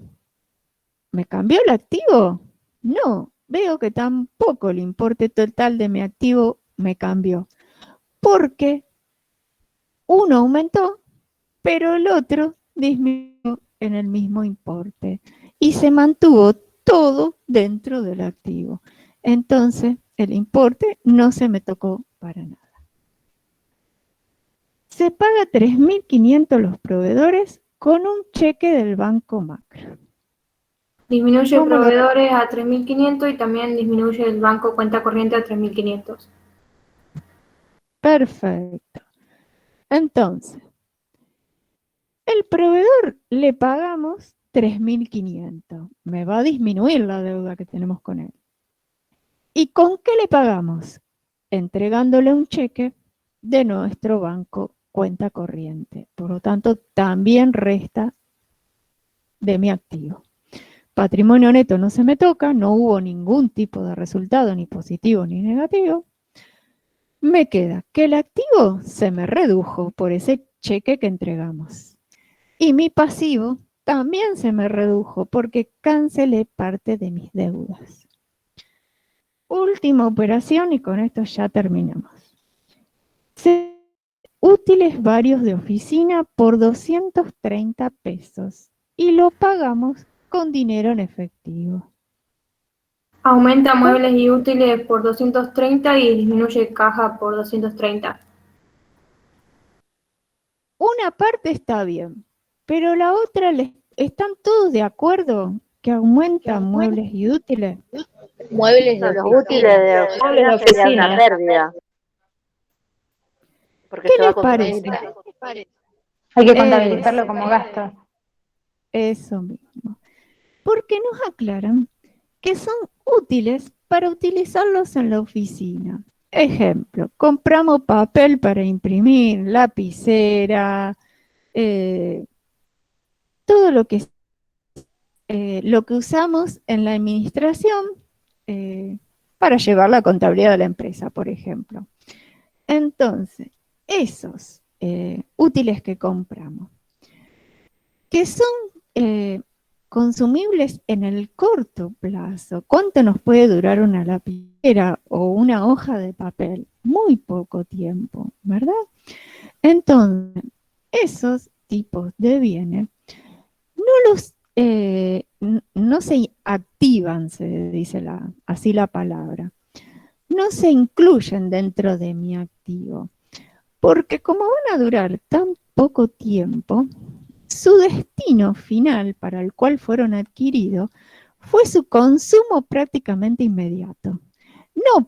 ¿Me cambió el activo? No, veo que tampoco el importe total de mi activo me cambió, porque uno aumentó, pero el otro disminuyó en el mismo importe y se mantuvo todo dentro del activo. Entonces, el importe no se me tocó para nada. Se paga 3.500 los proveedores con un cheque del Banco Macro. Disminuye ¿Cómo lo- proveedores a 3.500 y también disminuye el banco cuenta corriente a 3.500. Perfecto. Entonces, el proveedor le pagamos 3.500. Me va a disminuir la deuda que tenemos con él. ¿Y con qué le pagamos? Entregándole un cheque de nuestro banco cuenta corriente. Por lo tanto, también resta de mi activo. Patrimonio neto no se me toca, no hubo ningún tipo de resultado, ni positivo ni negativo. Me queda que el activo se me redujo por ese cheque que entregamos. Y mi pasivo también se me redujo porque cancelé parte de mis deudas. Última operación y con esto ya terminamos. Útiles varios de oficina por 230 pesos y lo pagamos con dinero en efectivo. Aumenta muebles y útiles por 230 y disminuye caja por 230. Una parte está bien, pero la otra, ¿están todos de acuerdo que aumenta muebles y útiles? Muebles de Los oficina. útiles de oficina sería una pérdida. Porque ¿Qué se va les a parece? consumir. Hay que contabilizarlo como gasto. Eso mismo. Porque nos aclaran que son útiles para utilizarlos en la oficina. Ejemplo, compramos papel para imprimir, lapicera, todo lo que usamos en la administración para llevar la contabilidad de la empresa, por ejemplo. Entonces, esos útiles que compramos, que son consumibles en el corto plazo. ¿Cuánto nos puede durar una lapicera o una hoja de papel? Muy poco tiempo, ¿verdad? Entonces, esos tipos de bienes no se activan, se dice así la palabra. No se incluyen dentro de mi activo, porque como van a durar tan poco tiempo, su destino final para el cual fueron adquiridos fue su consumo prácticamente inmediato. No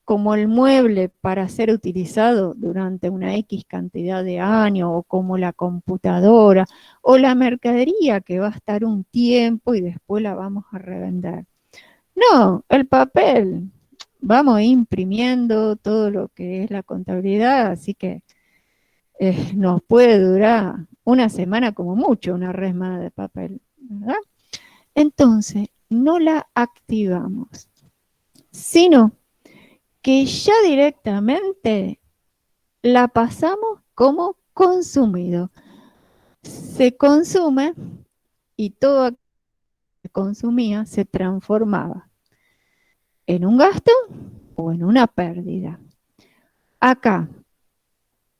como el mueble para ser utilizado durante una X cantidad de años, o como la computadora, o la mercadería que va a estar un tiempo y después la vamos a revender. No, el papel, vamos a ir imprimiendo todo lo que es la contabilidad, así que nos puede durar una semana como mucho una resma de papel, ¿verdad? Entonces, no la activamos, sino que ya directamente la pasamos como consumido. Se consume y todo aquello que consumía se transformaba en un gasto o en una pérdida. Acá,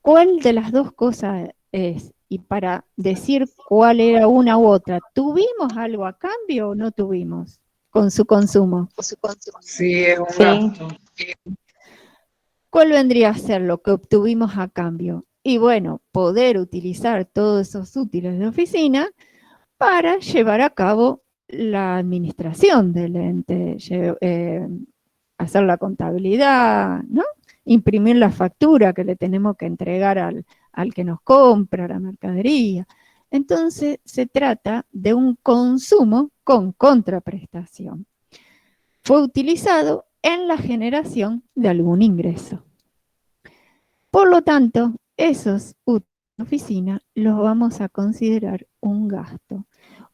¿cuál de las dos cosas es? Y para decir cuál era una u otra, ¿tuvimos algo a cambio o no tuvimos con su consumo? Sí, es un gasto. ¿Cuál vendría a ser lo que obtuvimos a cambio? Y bueno, poder utilizar todos esos útiles de oficina para llevar a cabo la administración del ente, hacer la contabilidad, ¿no? Imprimir la factura que le tenemos que entregar al que nos compra la mercadería. Entonces, se trata de un consumo con contraprestación. Fue utilizado en la generación de algún ingreso. Por lo tanto, esos útiles de oficina los vamos a considerar un gasto,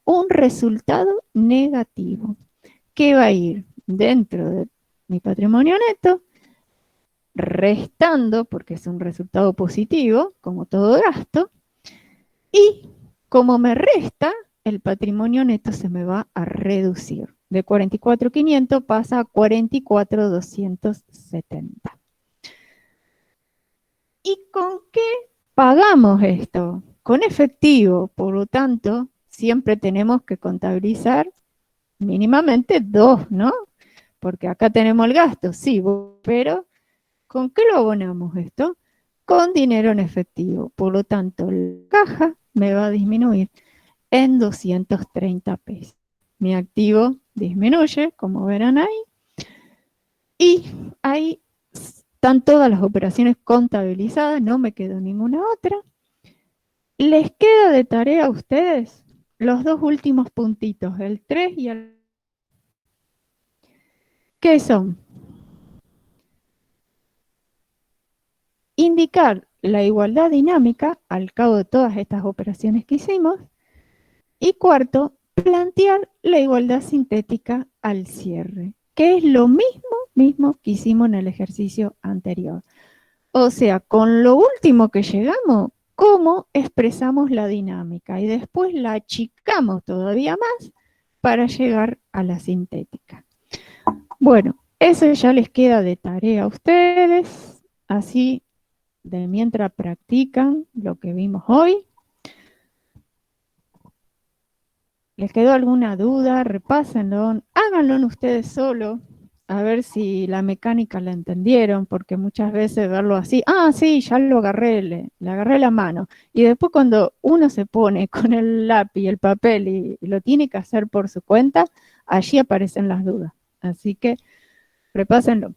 un resultado negativo, que va a ir dentro de mi patrimonio neto, restando, porque es un resultado positivo, como todo gasto, y como me resta, el patrimonio neto se me va a reducir. De 44.500 pasa a 44.270. ¿Y con qué pagamos esto? Con efectivo, por lo tanto, siempre tenemos que contabilizar mínimamente 2, ¿no? Porque acá tenemos el gasto, sí, pero ¿con qué lo abonamos esto? Con dinero en efectivo. Por lo tanto, la caja me va a disminuir en 230 pesos. Mi activo disminuye, como verán ahí. Y ahí están todas las operaciones contabilizadas, no me quedó ninguna otra. Les queda de tarea a ustedes los dos últimos puntitos, el 3 y el... ¿Qué son? Indicar la igualdad dinámica al cabo de todas estas operaciones que hicimos. Y cuarto, plantear la igualdad sintética al cierre, que es lo mismo que hicimos en el ejercicio anterior. O sea, con lo último que llegamos, cómo expresamos la dinámica y después la achicamos todavía más para llegar a la sintética. Bueno, eso ya les queda de tarea a ustedes, así de mientras practican lo que vimos hoy. ¿Les quedó alguna duda? Repásenlo, háganlo ustedes solo, a ver si la mecánica la entendieron, porque muchas veces verlo así, sí, ya lo agarré, le agarré la mano, y después cuando uno se pone con el lápiz y el papel y lo tiene que hacer por su cuenta, allí aparecen las dudas. Así que repásenlo.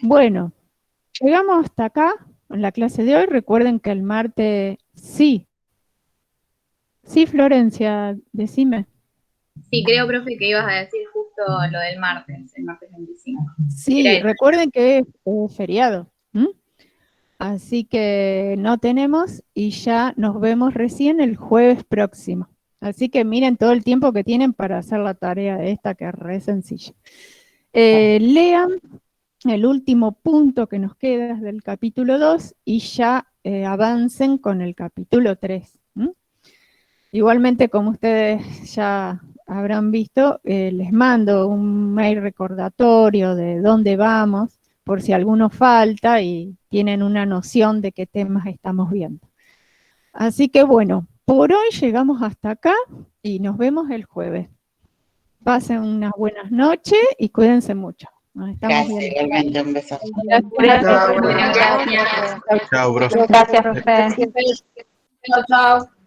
Bueno, llegamos hasta acá en la clase de hoy. Recuerden que el martes sí. Sí, Florencia, decime. Sí, creo, profe, que ibas a decir justo lo del martes, el martes 25. Sí, recuerden que es feriado. Así que no tenemos y ya nos vemos recién el jueves próximo. Así que miren todo el tiempo que tienen para hacer la tarea esta, que es re sencilla. Lean el último punto que nos queda del capítulo 2 y ya avancen con el capítulo 3. Igualmente, como ustedes ya habrán visto, les mando un mail recordatorio de dónde vamos, por si alguno falta y tienen una noción de qué temas estamos viendo. Así que bueno, por hoy llegamos hasta acá y nos vemos el jueves. Pasen unas buenas noches y cuídense mucho. Nos estamos viendo. Igualmente, un beso. Gracias, profe. Chao, Gracias, profe. Chao, chao.